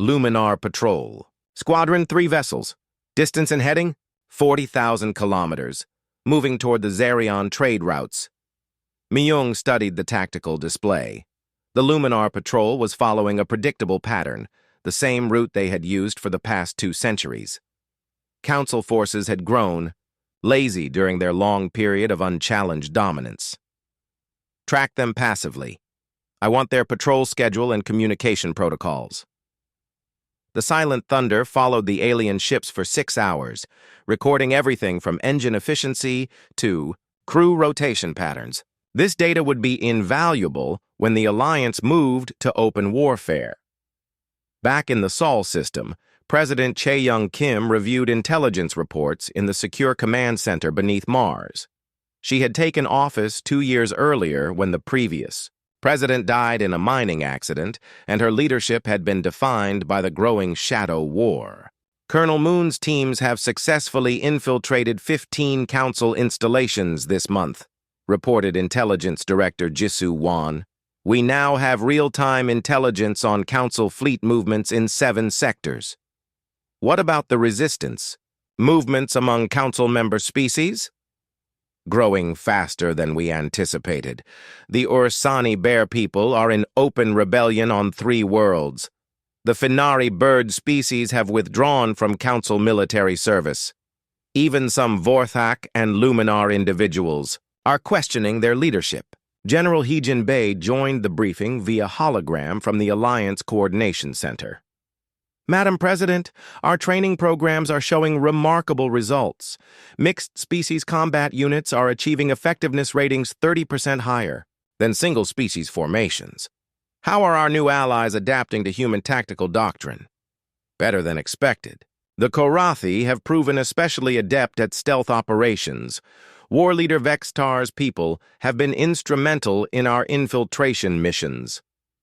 Luminar Patrol. Squadron 3 vessels. Distance and heading? 40,000 kilometers. Moving toward the Zarion trade routes. Myung studied the tactical display. The Luminar Patrol was following a predictable pattern, the same route they had used for the past 2 centuries. Council forces had grown, lazy during their long period of unchallenged dominance. Track them passively. I want their patrol schedule and communication protocols. The Silent Thunder followed the alien ships for 6 hours, recording everything from engine efficiency to crew rotation patterns. This data would be invaluable when the Alliance moved to open warfare. Back in the Sol system, President Chae-young Kim reviewed intelligence reports in the Secure Command Center beneath Mars. She had taken office 2 years earlier when the previous president died in a mining accident, and her leadership had been defined by the growing Shadow War. Colonel Moon's teams have successfully infiltrated 15 Council installations this month, reported Intelligence Director Jisoo Won. We now have real-time intelligence on Council fleet movements in 7 sectors. What about the resistance? Movements among Council member species? Growing faster than we anticipated. The Ursani bear people are in open rebellion on 3 worlds. The Finari bird species have withdrawn from Council military service. Even some Vorthak and Luminar individuals are questioning their leadership. General Heejin Bei joined the briefing via hologram from the Alliance Coordination Center. Madam President, our training programs are showing remarkable results. Mixed species combat units are achieving effectiveness ratings 30% higher than single-species formations. How are our new allies adapting to human tactical doctrine? Better than expected. The Korathi have proven especially adept at stealth operations. War leader Vextar's people have been instrumental in our infiltration missions.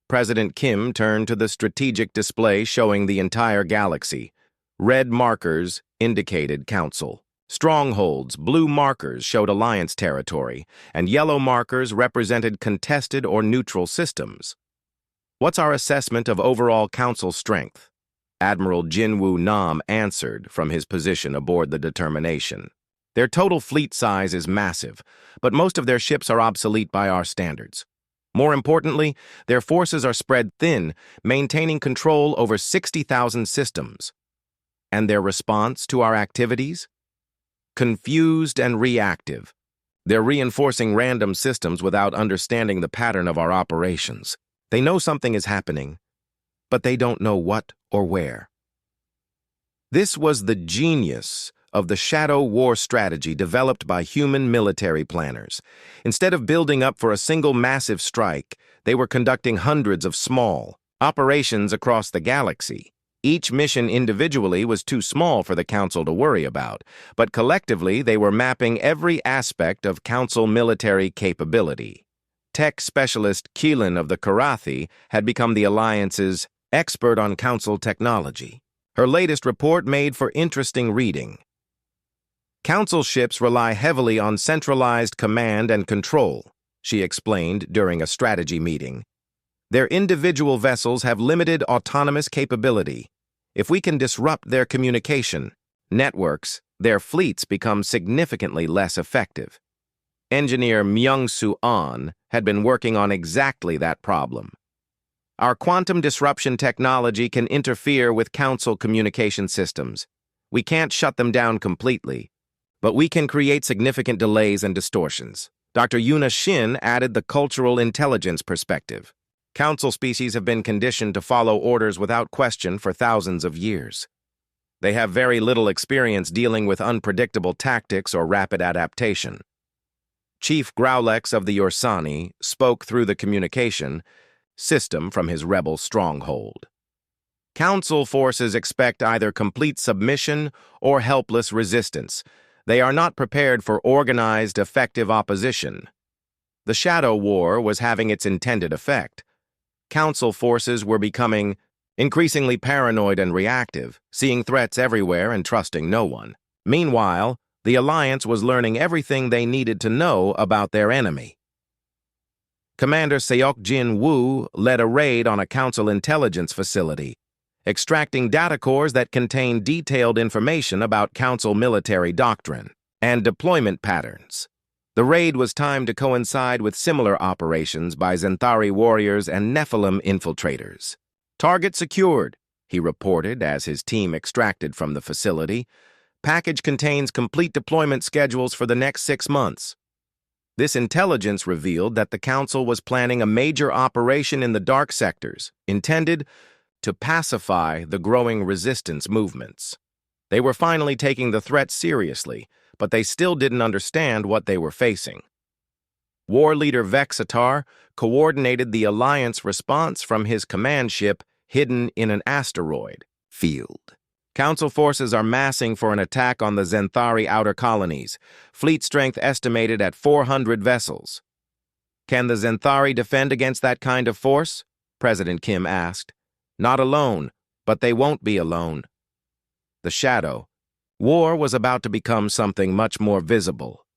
President Kim turned to the strategic display showing the entire galaxy. Red markers indicated Council. Strongholds, blue markers showed Alliance territory, and yellow markers represented contested or neutral systems. What's our assessment of overall Council strength? Admiral Jinwoo Nam answered from his position aboard the Determination. Their total fleet size is massive, but most of their ships are obsolete by our standards. More importantly, their forces are spread thin, maintaining control over 60,000 systems. And their response to our activities? confused and reactive. They're reinforcing random systems without understanding the pattern of our operations. They know something is happening, but they don't know what or where. This was the genius of the shadow war strategy developed by human military planners. Instead of building up for a single massive strike, they were conducting hundreds of small operations across the galaxy. Each mission individually was too small for the Council to worry about, but collectively they were mapping every aspect of Council military capability. Tech specialist Keelan of the Karathi had become the Alliance's expert on Council technology. Her latest report made for interesting reading. Council ships rely heavily on centralized command and control, she explained during a strategy meeting. Their individual vessels have limited autonomous capability. If we can disrupt their communication networks, their fleets become significantly less effective. Engineer Myung-Soo An had been working on exactly that problem. Our quantum disruption technology can interfere with Council communication systems. We can't shut them down completely, but we can create significant delays and distortions. Dr. Yuna Shin added the cultural intelligence perspective. Council species have been conditioned to follow orders without question for thousands of years. They have very little experience dealing with unpredictable tactics or rapid adaptation. Chief Growlex of the Yorsani spoke through the communication system from his rebel stronghold. Council forces expect either complete submission or helpless resistance. They are not prepared for organized, effective opposition. The Shadow War was having its intended effect. Council forces were becoming increasingly paranoid and reactive, seeing threats everywhere and trusting no one. Meanwhile, the Alliance was learning everything they needed to know about their enemy. Commander Seok Jin Woo led a raid on a Council intelligence facility, extracting data cores that contained detailed information about Council military doctrine and deployment patterns. The raid was timed to coincide with similar operations by Xanthari warriors and Nephilim infiltrators. Target secured, he reported as his team extracted from the facility. Package contains complete deployment schedules for the next 6 months. This intelligence revealed that the Council was planning a major operation in the dark sectors, intended to pacify the growing resistance movements. They were finally taking the threat seriously, but they still didn't understand what they were facing. War leader Vexatar coordinated the Alliance response from his command ship hidden in an asteroid field. Council forces are massing for an attack on the Xanthari outer colonies, fleet strength estimated at 400 vessels. Can the Xanthari defend against that kind of force? President Kim asked. Not alone, but they won't be alone. The Shadow War was about to become something much more visible.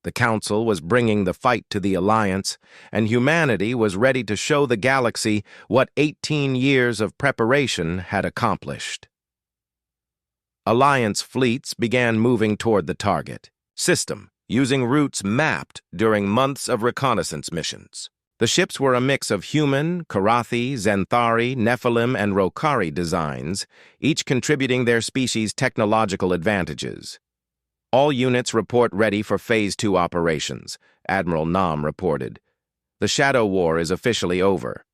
The Council was bringing the fight to the Alliance, and humanity was ready to show the galaxy what 18 years of preparation had accomplished. Alliance fleets began moving toward the target system, using routes mapped during months of reconnaissance missions. The ships were a mix of human, Karathi, Xanthari, Nephilim, and Rokari designs, each contributing their species' technological advantages. All units report ready for Phase 2 operations, Admiral Nam reported. The Shadow War is officially over.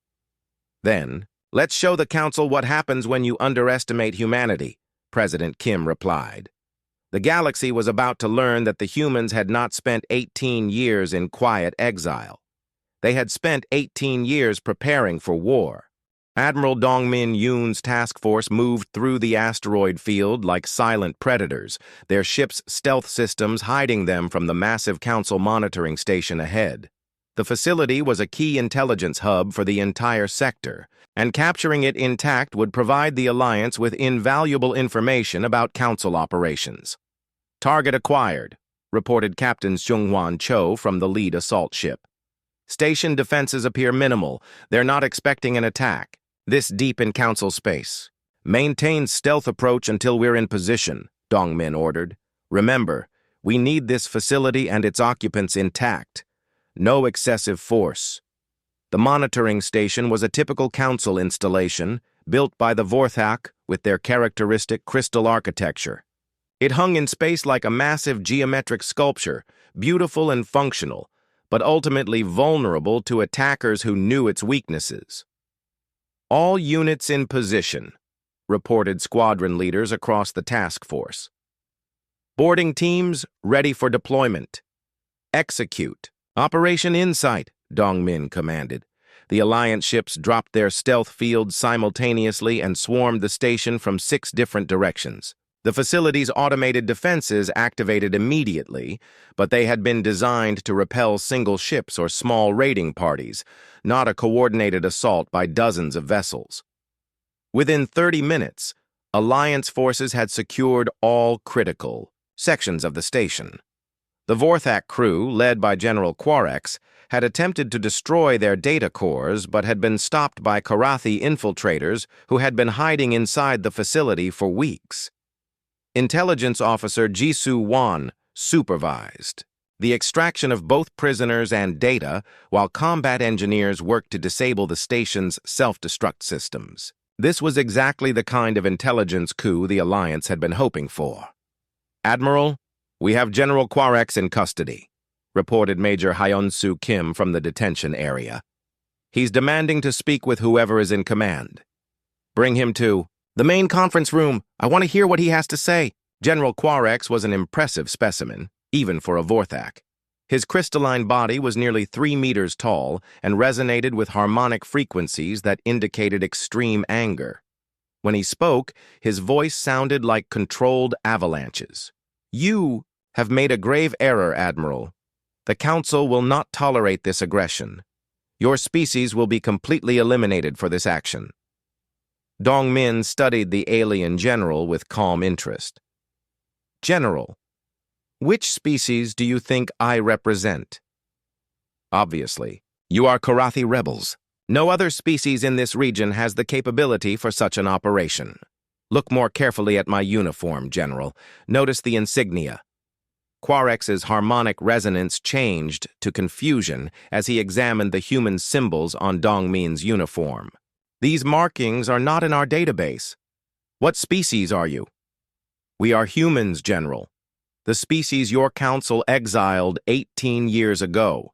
Then, let's show the Council what happens when you underestimate humanity, President Kim replied. The galaxy was about to learn that the humans had not spent 18 years in quiet exile. They had spent 18 years preparing for war. Admiral Dongmin Yoon's task force moved through the asteroid field like silent predators, their ship's stealth systems hiding them from the massive Council monitoring station ahead. The facility was a key intelligence hub for the entire sector, and capturing it intact would provide the Alliance with invaluable information about Council operations. Target acquired, reported Captain Seung-Hwan Cho from the lead assault ship. Station defenses appear minimal. They're not expecting an attack. This deep in Council space. Maintain stealth approach until we're in position, Dongmin ordered. Remember, we need this facility and its occupants intact. No excessive force. The monitoring station was a typical Council installation, built by the Vorthak with their characteristic crystal architecture. It hung in space like a massive geometric sculpture, beautiful and functional, but ultimately vulnerable to attackers who knew its weaknesses. "All units in position," reported squadron leaders across the task force. "Boarding teams ready for deployment. Execute." "Operation Insight," Dongmin commanded. The Alliance ships dropped their stealth fields simultaneously and swarmed the station from 6 different directions. The facility's automated defenses activated immediately, but they had been designed to repel single ships or small raiding parties, not a coordinated assault by dozens of vessels. Within 30 minutes, Alliance forces had secured all critical sections of the station. The Vorthak crew, led by General Quarex, had attempted to destroy their data cores but had been stopped by Karathi infiltrators who had been hiding inside the facility for weeks. Intelligence Officer Jisoo Wan supervised the extraction of both prisoners and data while combat engineers worked to disable the station's self-destruct systems. This was exactly the kind of intelligence coup the Alliance had been hoping for. "Admiral, we have General Quarex in custody," reported Major Hyun-Soo Kim from the detention area. "He's demanding to speak with whoever is in command. Bring him to the main conference room. I want to hear what he has to say." General Quarex was an impressive specimen, even for a Vorthak. His crystalline body was nearly 3 meters tall and resonated with harmonic frequencies that indicated extreme anger. When he spoke, his voice sounded like controlled avalanches. "You have made a grave error, Admiral. The Council will not tolerate this aggression. Your species will be completely eliminated for this action." Dongmin studied the alien general with calm interest. "General, which species do you think I represent?" "Obviously, you are Karathi rebels. No other species in this region has the capability for such an operation. Look more carefully at my uniform, General. Notice the insignia." Quarex's harmonic resonance changed to confusion as he examined the human symbols on Dongmin's uniform. "These markings are not in our database. What species are you?" "We are humans, General. The species your council exiled 18 years ago.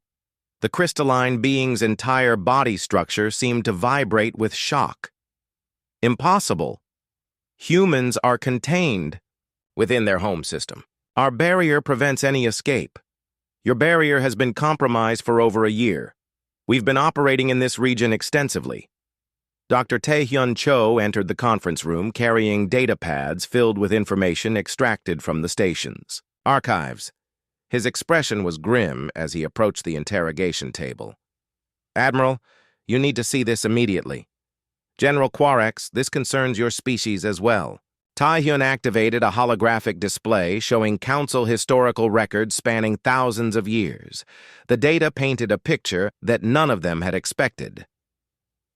The crystalline being's entire body structure seemed to vibrate with shock." "Impossible. Humans are contained within their home system. Our barrier prevents any escape. Your barrier has been compromised for over a year. We've been operating in this region extensively." Dr. Taehyun Cho entered the conference room carrying data pads filled with information extracted from the station's archives. His expression was grim as he approached the interrogation table. "Admiral, you need to see this immediately. General Quarex, this concerns your species as well." Taehyun activated a holographic display showing Council historical records spanning thousands of years. The data painted a picture that none of them had expected.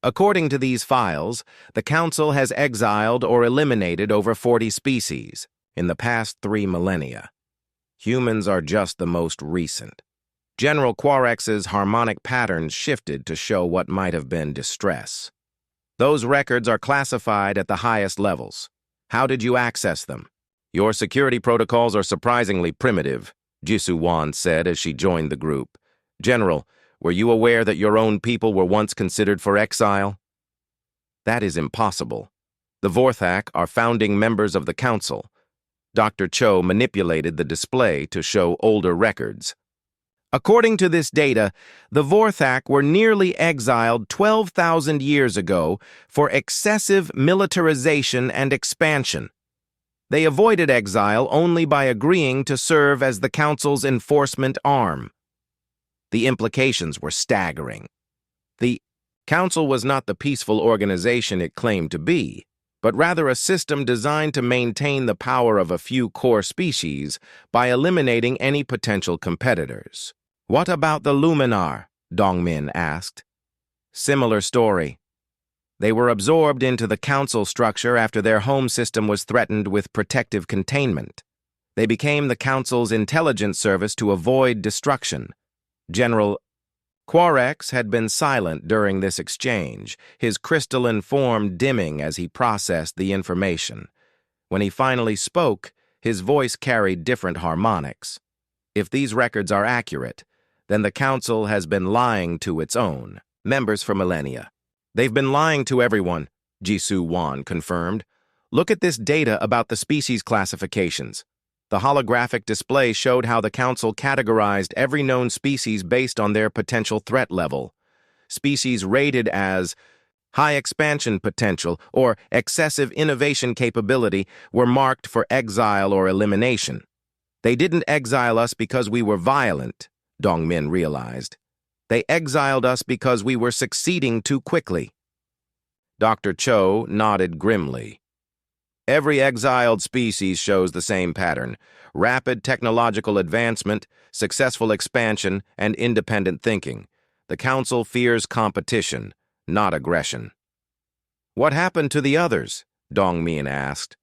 According to these files, the Council has exiled or eliminated over 40 species in the past 3 millennia. Humans are just the most recent. General Quarex's harmonic patterns shifted to show what might have been distress. "Those records are classified at the highest levels. How did you access them?" "Your security protocols are surprisingly primitive," Jisoo Wan said as she joined the group. "General, were you aware that your own people were once considered for exile?" "That is impossible. The Vorthak are founding members of the Council." Dr. Cho manipulated the display to show older records. "According to this data, the Vorthak were nearly exiled 12,000 years ago for excessive militarization and expansion. They avoided exile only by agreeing to serve as the Council's enforcement arm." The implications were staggering. The Council was not the peaceful organization it claimed to be, but rather a system designed to maintain the power of a few core species by eliminating any potential competitors. "What about the Luminar?" Dongmin asked. "Similar story. They were absorbed into the Council structure after their home system was threatened with protective containment. They became the Council's intelligence service to avoid destruction." General Quarex had been silent during this exchange, his crystalline form dimming as he processed the information. When he finally spoke, His voice carried different harmonics. If these records are accurate, then the Council has been lying to its own members for millennia. They've been lying to everyone, Jisoo Wan confirmed. Look at this data about the species classifications. The holographic display showed how the Council categorized every known species based on their potential threat level. Species rated as high expansion potential or excessive innovation capability were marked for exile or elimination. They didn't exile us because we were violent, Dongmin realized. They exiled us because we were succeeding too quickly. Dr. Cho nodded grimly. Every exiled species shows the same pattern: rapid technological advancement, successful expansion, and independent thinking. The Council fears competition, not aggression. What happened to the others? Dongmin asked.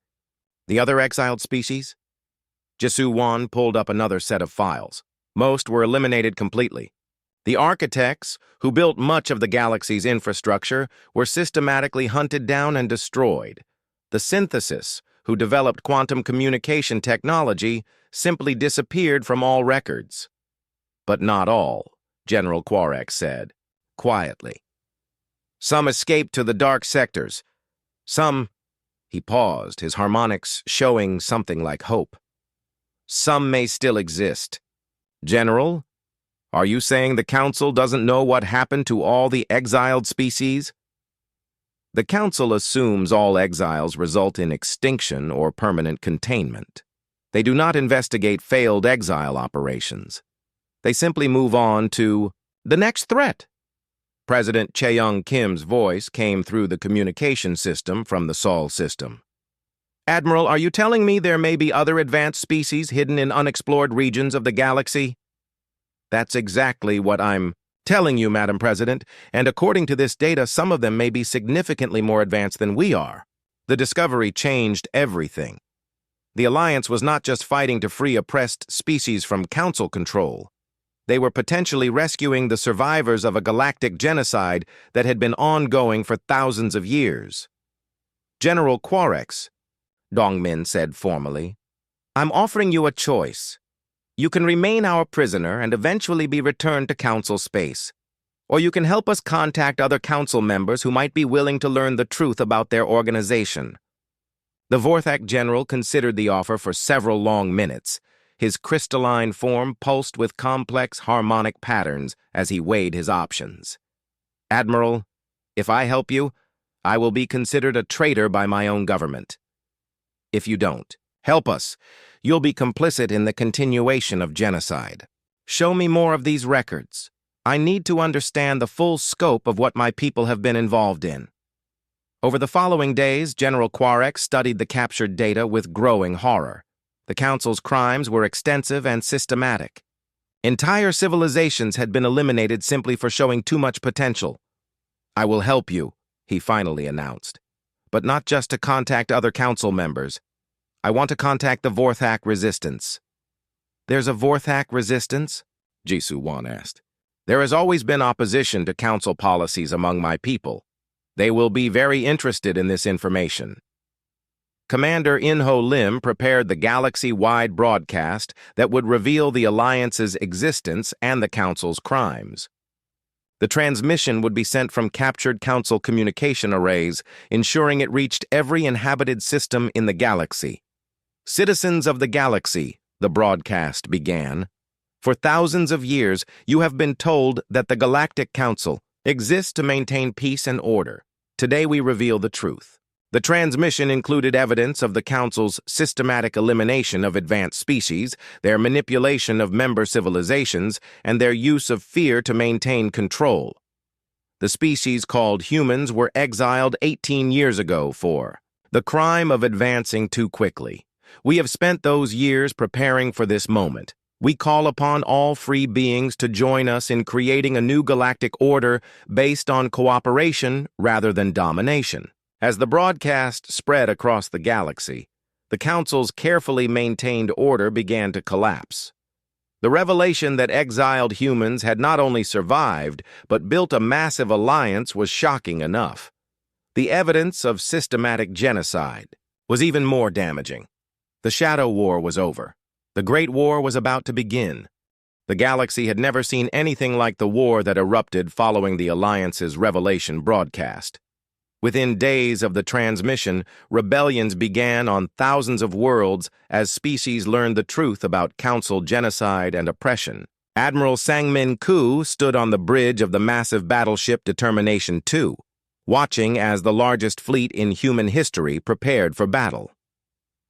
The other exiled species? Jisoo Wan pulled up another set of files. Most were eliminated completely. The architects, who built much of the galaxy's infrastructure, were systematically hunted down and destroyed. The synthesis, who developed quantum communication technology, simply disappeared from all records. But not all, General Quarek said, quietly. Some escaped to the dark sectors. Some... He paused, his harmonics showing something like hope. Some may still exist. General, are you saying the Council doesn't know what happened to all the exiled species? The Council assumes all exiles result in extinction or permanent containment. They do not investigate failed exile operations. They simply move on to the next threat. President Chaeyoung Kim's voice came through the communication system from the Sol system. Admiral, are you telling me there may be other advanced species hidden in unexplored regions of the galaxy? That's exactly what I'm telling you, Madam President, and according to this data, some of them may be significantly more advanced than we are. The discovery changed everything. The Alliance was not just fighting to free oppressed species from Council control. They were potentially rescuing the survivors of a galactic genocide that had been ongoing for thousands of years. General Quarek, Dongmin said formally, I'm offering you a choice. You can remain our prisoner and eventually be returned to Council space. Or you can help us contact other Council members who might be willing to learn the truth about their organization. The Vorthak general considered the offer for several long minutes. His crystalline form pulsed with complex harmonic patterns as he weighed his options. Admiral, if I help you, I will be considered a traitor by my own government. If you don't, help us. You'll be complicit in the continuation of genocide. Show me more of these records. I need to understand the full scope of what my people have been involved in. Over the following days, General Quarek studied the captured data with growing horror. The Council's crimes were extensive and systematic. Entire civilizations had been eliminated simply for showing too much potential. I will help you, he finally announced. But not just to contact other Council members. I want to contact the Vorthak resistance. There's a Vorthak resistance? Jisoo Wan asked. There has always been opposition to Council policies among my people. They will be very interested in this information. Commander In-Ho Lim prepared the galaxy-wide broadcast that would reveal the Alliance's existence and the Council's crimes. The transmission would be sent from captured Council communication arrays, ensuring it reached every inhabited system in the galaxy. Citizens of the galaxy, the broadcast began. For thousands of years, you have been told that the Galactic Council exists to maintain peace and order. Today we reveal the truth. The transmission included evidence of the Council's systematic elimination of advanced species, their manipulation of member civilizations, and their use of fear to maintain control. The species called humans were exiled 18 years ago for the crime of advancing too quickly. We have spent those years preparing for this moment. We call upon all free beings to join us in creating a new galactic order based on cooperation rather than domination. As the broadcast spread across the galaxy, the Council's carefully maintained order began to collapse. The revelation that exiled humans had not only survived, but built a massive alliance was shocking enough. The evidence of systematic genocide was even more damaging. The Shadow War was over. The Great War was about to begin. The galaxy had never seen anything like the war that erupted following the Alliance's Revelation broadcast. Within days of the transmission, rebellions began on thousands of worlds as species learned the truth about Council genocide and oppression. Admiral Sang-Min Koo stood on the bridge of the massive battleship Determination II, watching as the largest fleet in human history prepared for battle.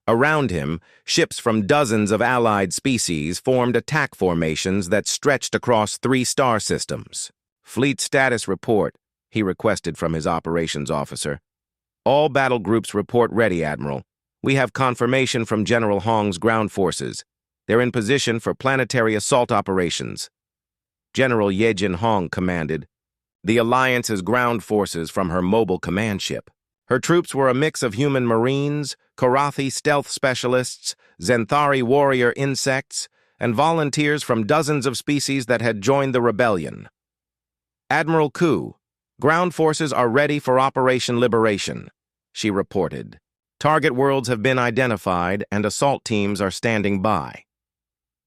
Around him, ships from dozens of allied species formed attack formations that stretched across 3 star systems. Fleet status report, he requested from his operations officer. All battle groups report ready, Admiral. We have confirmation from General Hong's ground forces. They're in position for planetary assault operations. General Yejin Hong commanded the Alliance's ground forces from her mobile command ship. Her troops were a mix of human marines, Korathi stealth specialists, Zenthari warrior insects, and volunteers from dozens of species that had joined the rebellion. Admiral Koo, ground forces are ready for Operation Liberation, she reported. Target worlds have been identified and assault teams are standing by.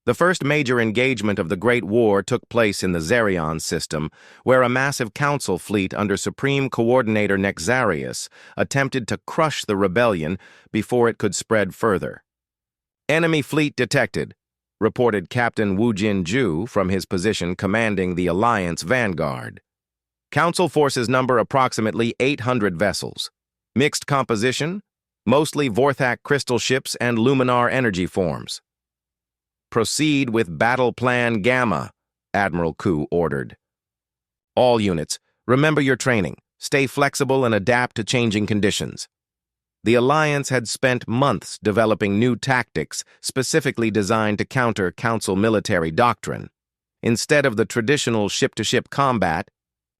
The first major engagement of the Great War took place in the Zerion system, where a massive council fleet under Supreme Coordinator Nexarius attempted to crush the rebellion before it could spread further. Enemy fleet detected, reported Captain Wu Jin-ju from his position commanding the Alliance Vanguard. Council forces number approximately 800 vessels. Mixed composition, mostly Vorthak crystal ships and Luminar energy forms. Proceed with Battle Plan Gamma, Admiral Koo ordered. All units, remember your training. Stay flexible and adapt to changing conditions. The Alliance had spent months developing new tactics specifically designed to counter Council military doctrine. Instead of the traditional ship-to-ship combat,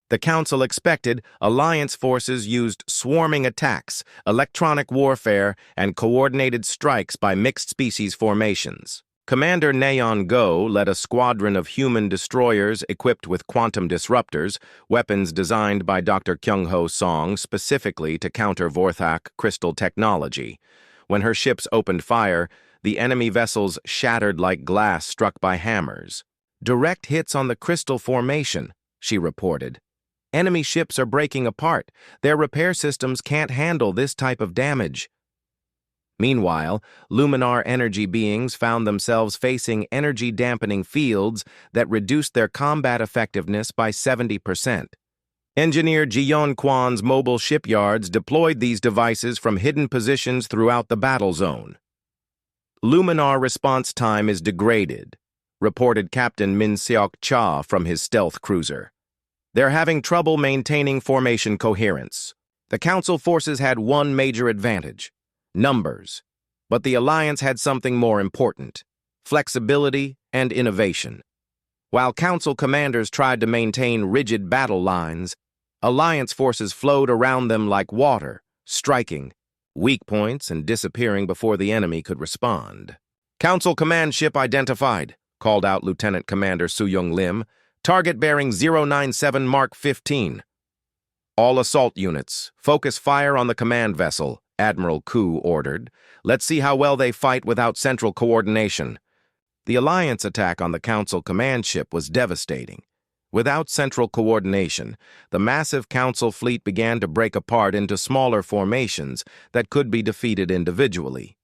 the Council expected Alliance forces used swarming attacks, electronic warfare, and coordinated strikes by mixed-species formations. Commander Neon Go led a squadron of human destroyers equipped with quantum disruptors, weapons designed by Dr. Kyung-ho Song specifically to counter Vorthak crystal technology. When her ships opened fire, the enemy vessels shattered like glass struck by hammers. Direct hits on the crystal formation, she reported. Enemy ships are breaking apart. Their repair systems can't handle this type of damage. Meanwhile, Luminar energy beings found themselves facing energy-dampening fields that reduced their combat effectiveness by 70%. Engineer Jiyeon Kwan's mobile shipyards deployed these devices from hidden positions throughout the battle zone. Luminar response time is degraded, reported Captain Min Seok Cha from his stealth cruiser. They're having trouble maintaining formation coherence. The Council forces had one major advantage: numbers. But the Alliance had something more important: flexibility and innovation. While Council commanders tried to maintain rigid battle lines, Alliance forces flowed around them like water, striking weak points and disappearing before the enemy could respond. Council command ship identified, called out Lieutenant Commander Soo-Young Lim. Target bearing 097 Mark 15. All assault units, focus fire on the command vessel, Admiral Koo ordered. Let's see how well they fight without central coordination. The Alliance attack on the Council command ship was devastating. Without central coordination, the massive Council fleet began to break apart into smaller formations that could be defeated individually.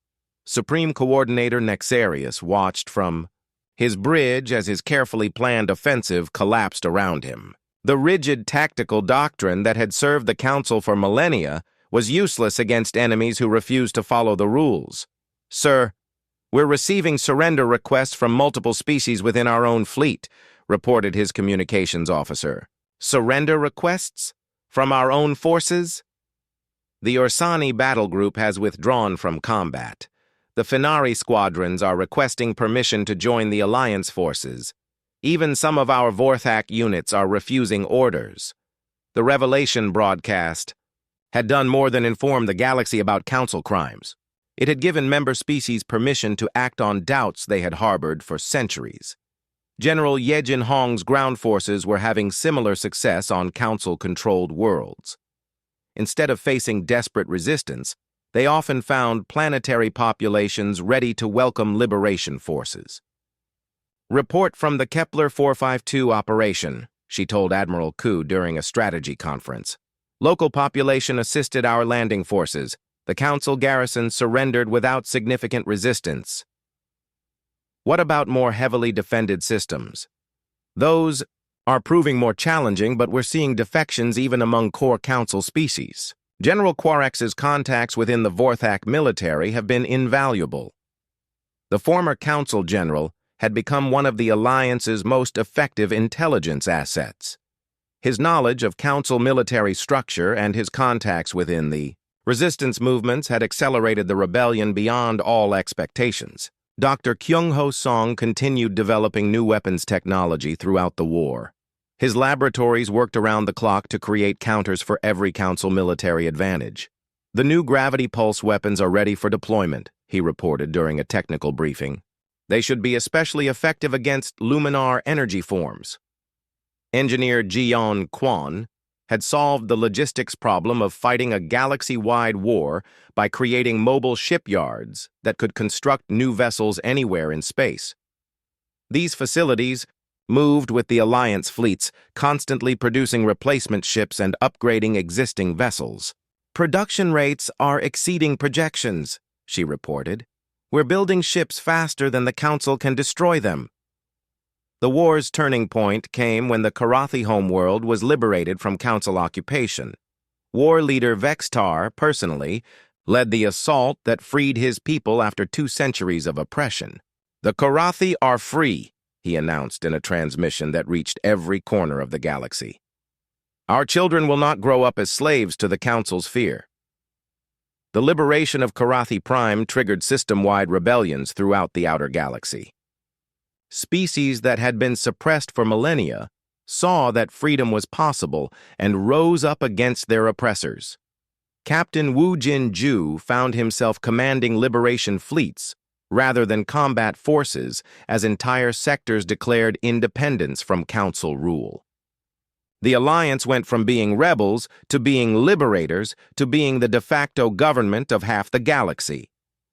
Supreme Coordinator Nexarius watched from his bridge as his carefully planned offensive collapsed around him. The rigid tactical doctrine that had served the Council for millennia was useless against enemies who refused to follow the rules. Sir, we're receiving surrender requests from multiple species within our own fleet, reported his communications officer. Surrender requests? From our own forces? The Orsani battle group has withdrawn from combat. The Finari squadrons are requesting permission to join the Alliance forces. Even some of our Vorthak units are refusing orders. The Revelation broadcast had done more than inform the galaxy about Council crimes. It had given member species permission to act on doubts they had harbored for centuries. General Yejin Hong's ground forces were having similar success on Council-controlled worlds. Instead of facing desperate resistance, They often found planetary populations ready to welcome liberation forces. "Report from the Kepler 452 operation," she told Admiral Ku during a strategy conference. "Local population assisted our landing forces. The Council garrison surrendered without significant resistance." What about more heavily defended systems? "Those are proving more challenging, but we're seeing defections even among core Council species. General Quarex's contacts within the Vorthak military have been invaluable." The former Council general had become one of the Alliance's most effective intelligence assets. His knowledge of Council military structure and his contacts within the resistance movements had accelerated the rebellion beyond all expectations. Dr. Kyung-ho Song continued developing new weapons technology throughout the war. His laboratories worked around the clock to create counters for every Council military advantage. "The new gravity pulse weapons are ready for deployment," he reported during a technical briefing. "They should be especially effective against luminar energy forms." Engineer Jiyeon Kwon had solved the logistics problem of fighting a galaxy-wide war by creating mobile shipyards that could construct new vessels anywhere in space. These facilities moved with the Alliance fleets, constantly producing replacement ships and upgrading existing vessels. "Production rates are exceeding projections," she reported. "We're building ships faster than the Council can destroy them." The war's turning point came when the Karathi homeworld was liberated from Council occupation. War leader Vextar, personally, led the assault that freed his people after 2 centuries of oppression. "The Karathi are free," he announced in a transmission that reached every corner of the galaxy. "Our children will not grow up as slaves to the Council's fear." The liberation of Karathi Prime triggered system-wide rebellions throughout the outer galaxy. Species that had been suppressed for millennia saw that freedom was possible and rose up against their oppressors. Captain Wu Jin-ju found himself commanding liberation fleets rather than combat forces as entire sectors declared independence from Council rule. The Alliance went from being rebels to being liberators to being the de facto government of half the galaxy.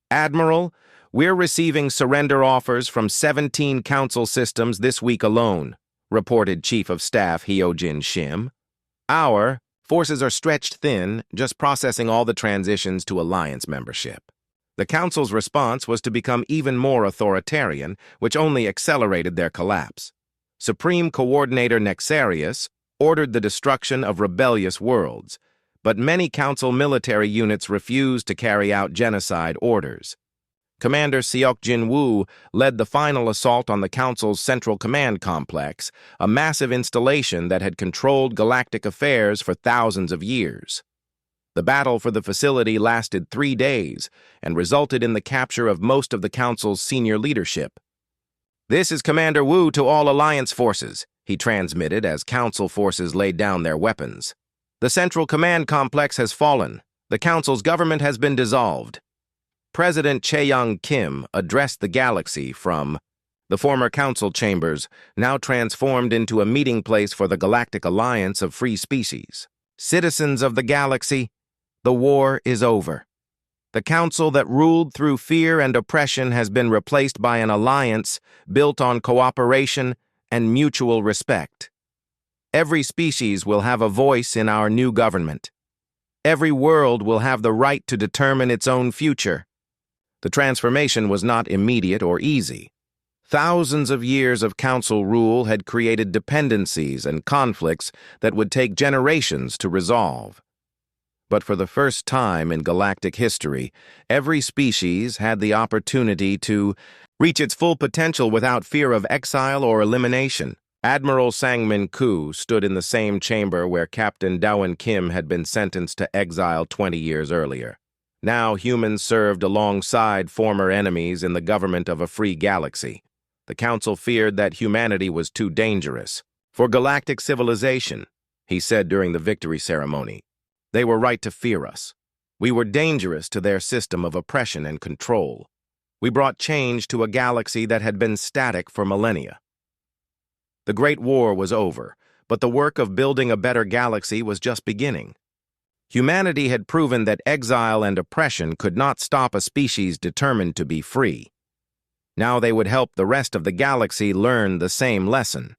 "Admiral, we're receiving surrender offers from 17 Council systems this week alone," reported Chief of Staff Hyojin Shim. "Our forces are stretched thin, just processing all the transitions to Alliance membership." The Council's response was to become even more authoritarian, which only accelerated their collapse. Supreme Coordinator Nexarius ordered the destruction of rebellious worlds, but many Council military units refused to carry out genocide orders. Commander Seokjin Woo led the final assault on the Council's Central Command Complex, a massive installation that had controlled galactic affairs for thousands of years. The battle for the facility lasted 3 days and resulted in the capture of most of the Council's senior leadership. "This is Commander Woo to all Alliance forces," he transmitted as Council forces laid down their weapons. "The Central Command Complex has fallen. The Council's government has been dissolved." President Chae-young Kim addressed the galaxy from the former Council chambers, now transformed into a meeting place for the Galactic Alliance of Free Species. "Citizens of the galaxy, the war is over. The Council that ruled through fear and oppression has been replaced by an alliance built on cooperation and mutual respect. Every species will have a voice in our new government. Every world will have the right to determine its own future." The transformation was not immediate or easy. Thousands of years of Council rule had created dependencies and conflicts that would take generations to resolve. But for the first time in galactic history, every species had the opportunity to reach its full potential without fear of exile or elimination. Admiral Sang-min Koo stood in the same chamber where Captain Dowan Kim had been sentenced to exile 20 years earlier. Now humans served alongside former enemies in the government of a free galaxy. The Council feared that humanity was too dangerous for galactic civilization, he said during the victory ceremony. "They were right to fear us. We were dangerous to their system of oppression and control. We brought change to a galaxy that had been static for millennia." The Great War was over, but the work of building a better galaxy was just beginning. Humanity had proven that exile and oppression could not stop a species determined to be free. Now they would help the rest of the galaxy learn the same lesson.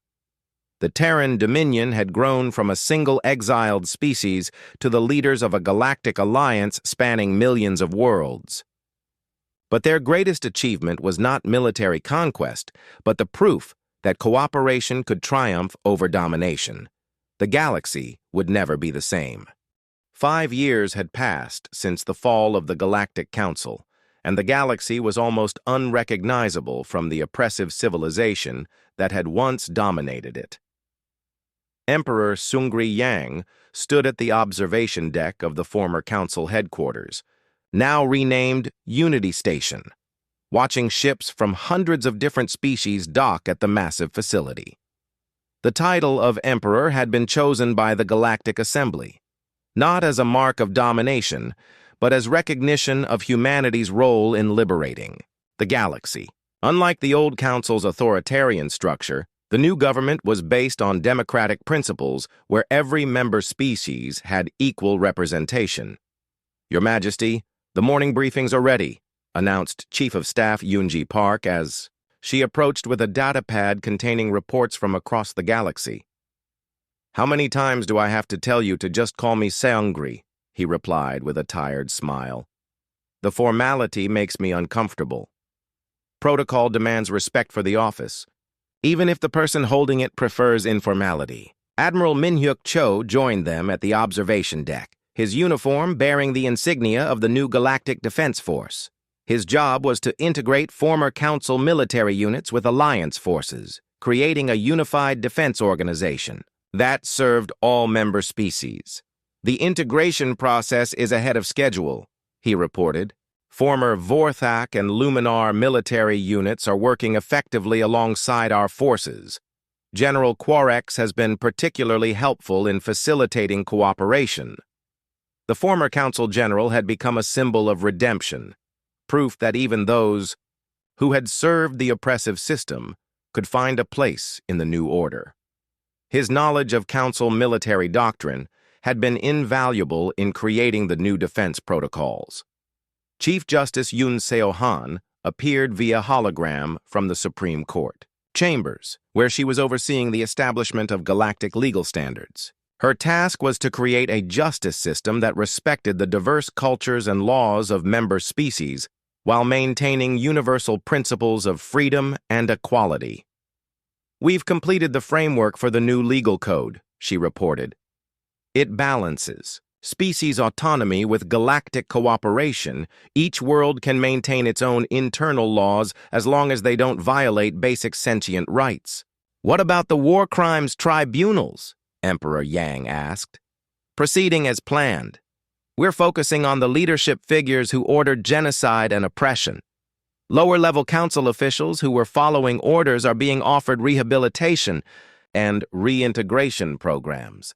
The Terran Dominion had grown from a single exiled species to the leaders of a galactic alliance spanning millions of worlds. But their greatest achievement was not military conquest, but the proof that cooperation could triumph over domination. The galaxy would never be the same. 5 years had passed since the fall of the Galactic Council, and the galaxy was almost unrecognizable from the oppressive civilization that had once dominated it. Emperor Sungri Yang stood at the observation deck of the former council headquarters, now renamed Unity Station, watching ships from hundreds of different species dock at the massive facility. The title of Emperor had been chosen by the Galactic Assembly, not as a mark of domination, but as recognition of humanity's role in liberating the galaxy. Unlike the old council's authoritarian structure, the new government was based on democratic principles where every member species had equal representation. "Your Majesty, the morning briefings are ready," announced Chief of Staff Yoonji Park as she approached with a datapad containing reports from across the galaxy. "How many times do I have to tell you to just call me Seungri?" he replied with a tired smile. "The formality makes me uncomfortable. Protocol demands respect for the office, even if the person holding it prefers informality." Admiral Minhyuk Cho joined them at the observation deck, his uniform bearing the insignia of the new Galactic Defense Force. His job was to integrate former Council military units with Alliance forces, creating a unified defense organization that served all member species. "The integration process is ahead of schedule," he reported. "Former Vorthak and Luminar military units are working effectively alongside our forces. General Quarex has been particularly helpful in facilitating cooperation." The former Council General had become a symbol of redemption, proof that even those who had served the oppressive system could find a place in the new order. His knowledge of Council military doctrine had been invaluable in creating the new defense protocols. Chief Justice Yoon Seo-han appeared via hologram from the Supreme Court chambers, where she was overseeing the establishment of galactic legal standards. Her task was to create a justice system that respected the diverse cultures and laws of member species while maintaining universal principles of freedom and equality. "We've completed the framework for the new legal code," she reported. "It balances species autonomy with galactic cooperation. Each world can maintain its own internal laws as long as they don't violate basic sentient rights." "What about the war crimes tribunals?" Emperor Yang asked. "Proceeding as planned. We're focusing on the leadership figures who ordered genocide and oppression. Lower-level council officials who were following orders are being offered rehabilitation and reintegration programs."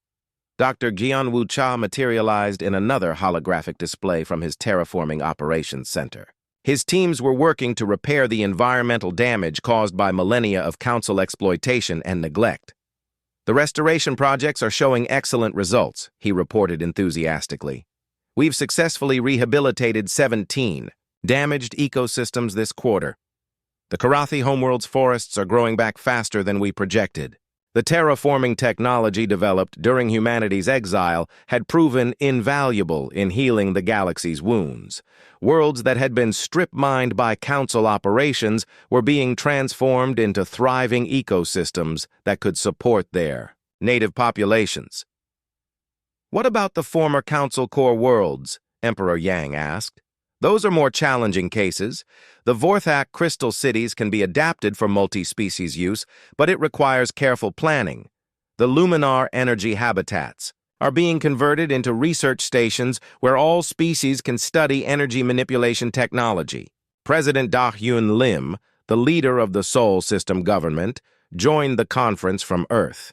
Dr. Jianwoo Cha materialized in another holographic display from his terraforming operations center. His teams were working to repair the environmental damage caused by millennia of council exploitation and neglect. "The restoration projects are showing excellent results," he reported enthusiastically. "We've successfully rehabilitated 17 damaged ecosystems this quarter. The Karathi homeworld's forests are growing back faster than we projected." The terraforming technology developed during humanity's exile had proven invaluable in healing the galaxy's wounds. Worlds that had been strip-mined by council operations were being transformed into thriving ecosystems that could support their native populations. "What about the former council core worlds?" Emperor Yang asked. "Those are more challenging cases. The Vorthak crystal cities can be adapted for multi-species use, but it requires careful planning. The Luminar energy habitats are being converted into research stations where all species can study energy manipulation technology." President Da-Hyun Lim, the leader of the Sol System government, joined the conference from Earth.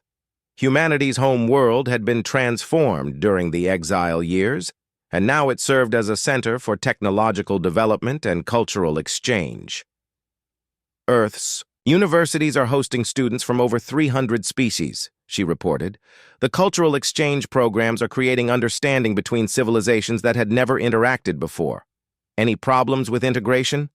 Humanity's home world had been transformed during the exile years, and now it served as a center for technological development and cultural exchange. Earth's universities are hosting students from over 300 species, she reported. The cultural exchange programs are creating understanding between civilizations that had never interacted before. Any problems with integration?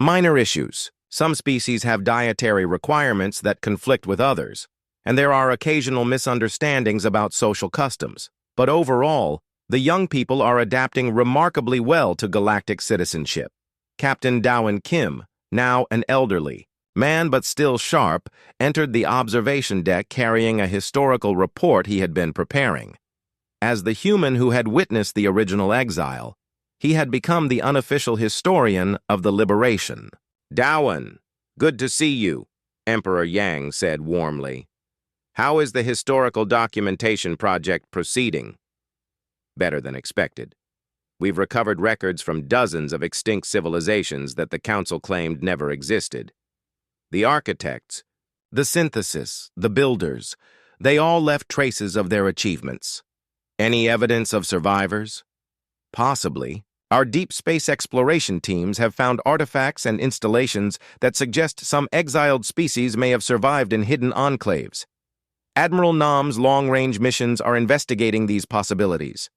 Minor issues. Some species have dietary requirements that conflict with others, and there are occasional misunderstandings about social customs. But overall, the young people are adapting remarkably well to galactic citizenship. Captain Dowan Kim, now an elderly man but still sharp, entered the observation deck carrying a historical report he had been preparing. As the human who had witnessed the original exile, he had become the unofficial historian of the liberation. "Dowan, good to see you," Emperor Yang said warmly. "How is the historical documentation project proceeding?" "Better than expected. We've recovered records from dozens of extinct civilizations that the Council claimed never existed. The architects, the synthesis, the builders, they all left traces of their achievements. Any evidence of survivors? Possibly. Our deep space exploration teams have found artifacts and installations that suggest some exiled species may have survived in hidden enclaves. Admiral Nam's long-range missions are investigating these possibilities."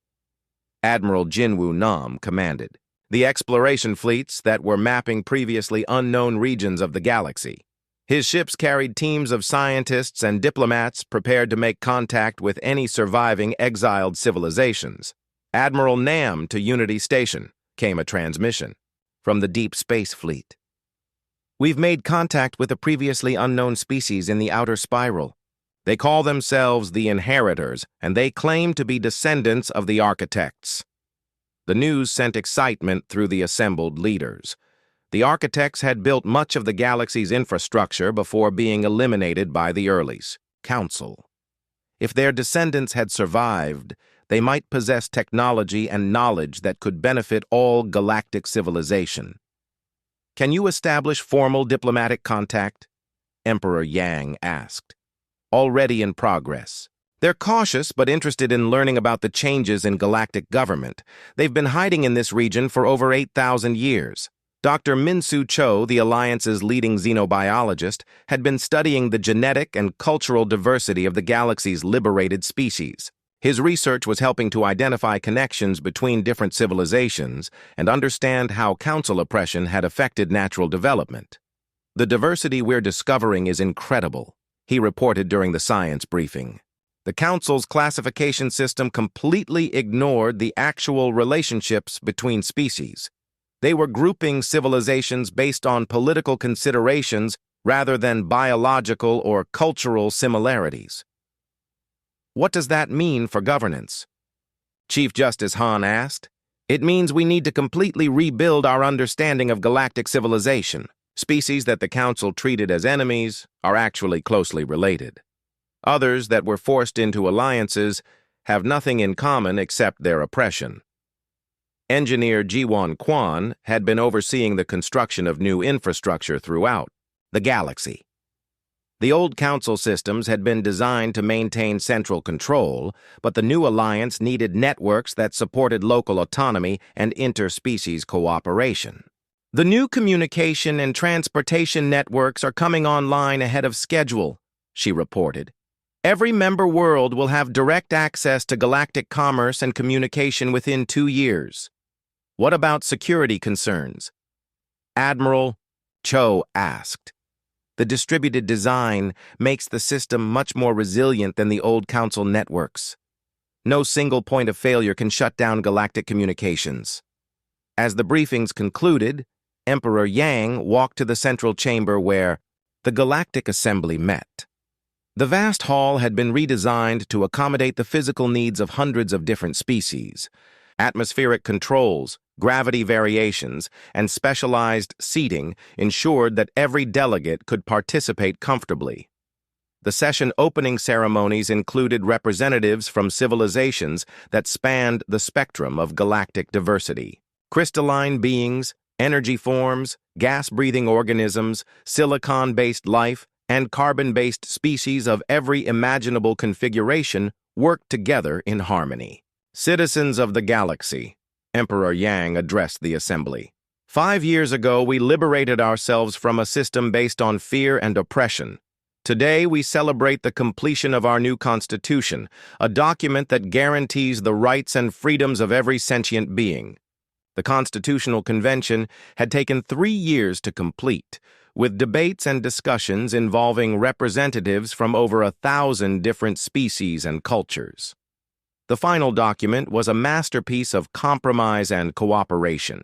Admiral Jinwoo Nam commanded the exploration fleets that were mapping previously unknown regions of the galaxy. His ships carried teams of scientists and diplomats prepared to make contact with any surviving exiled civilizations. "Admiral Nam to Unity Station," came a transmission from the Deep Space Fleet. "We've made contact with a previously unknown species in the outer spiral. They call themselves the Inheritors, and they claim to be descendants of the architects." The news sent excitement through the assembled leaders. The architects had built much of the galaxy's infrastructure before being eliminated by the Early's Council. If their descendants had survived, they might possess technology and knowledge that could benefit all galactic civilization. "Can you establish formal diplomatic contact?" Emperor Yang asked. "Already in progress. They're cautious but interested in learning about the changes in galactic government. They've been hiding in this region for over 8,000 years. Dr. Min-Soo Cho, the Alliance's leading xenobiologist, had been studying the genetic and cultural diversity of the galaxy's liberated species. His research was helping to identify connections between different civilizations and understand how council oppression had affected natural development. "The diversity we're discovering is incredible," he reported during the science briefing. "The Council's classification system completely ignored the actual relationships between species. They were grouping civilizations based on political considerations rather than biological or cultural similarities." "What does that mean for governance?" Chief Justice Han asked. "It means we need to completely rebuild our understanding of galactic civilization. Species that the Council treated as enemies are actually closely related. Others that were forced into alliances have nothing in common except their oppression." Engineer Jiwon Kwan had been overseeing the construction of new infrastructure throughout the galaxy. The old council systems had been designed to maintain central control, but the new alliance needed networks that supported local autonomy and interspecies cooperation. "The new communication and transportation networks are coming online ahead of schedule," she reported. "Every member world will have direct access to galactic commerce and communication within 2 years. What about security concerns?" Admiral Cho asked. "The distributed design makes the system much more resilient than the old council networks. No single point of failure can shut down galactic communications." As the briefings concluded, Emperor Yang walked to the central chamber where the Galactic Assembly met. The vast hall had been redesigned to accommodate the physical needs of hundreds of different species. Atmospheric controls, gravity variations, and specialized seating ensured that every delegate could participate comfortably. The session opening ceremonies included representatives from civilizations that spanned the spectrum of galactic diversity. Crystalline beings, energy forms, gas-breathing organisms, silicon-based life, and carbon-based species of every imaginable configuration worked together in harmony. "Citizens of the galaxy," Emperor Yang addressed the assembly. 5 years ago, we liberated ourselves from a system based on fear and oppression. Today, we celebrate the completion of our new Constitution, a document that guarantees the rights and freedoms of every sentient being. The Constitutional Convention had taken 3 years to complete, with debates and discussions involving representatives from over 1,000 different species and cultures. The final document was a masterpiece of compromise and cooperation.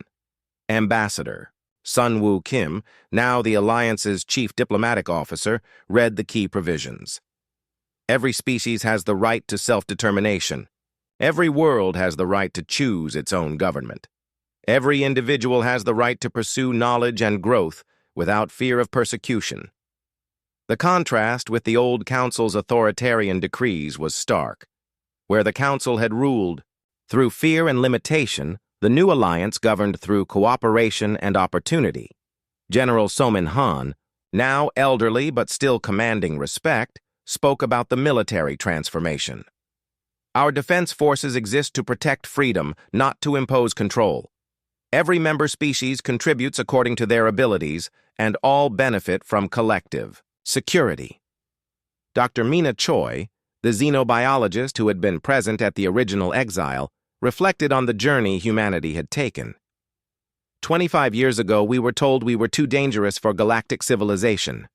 Ambassador Sunwoo Kim, now the Alliance's chief diplomatic officer, read the key provisions. Every species has the right to self-determination. Every world has the right to choose its own government. Every individual has the right to pursue knowledge and growth without fear of persecution. The contrast with the old Council's authoritarian decrees was stark. Where the Council had ruled through fear and limitation, the new alliance governed through cooperation and opportunity. General Somin Han, now elderly but still commanding respect, spoke about the military transformation. Our defense forces exist to protect freedom, not to impose control. Every member species contributes according to their abilities, and all benefit from collective security. Dr. Mina Choi, the xenobiologist who had been present at the original Exile, reflected on the journey humanity had taken. 25 years ago, we were told we were too dangerous for galactic civilization.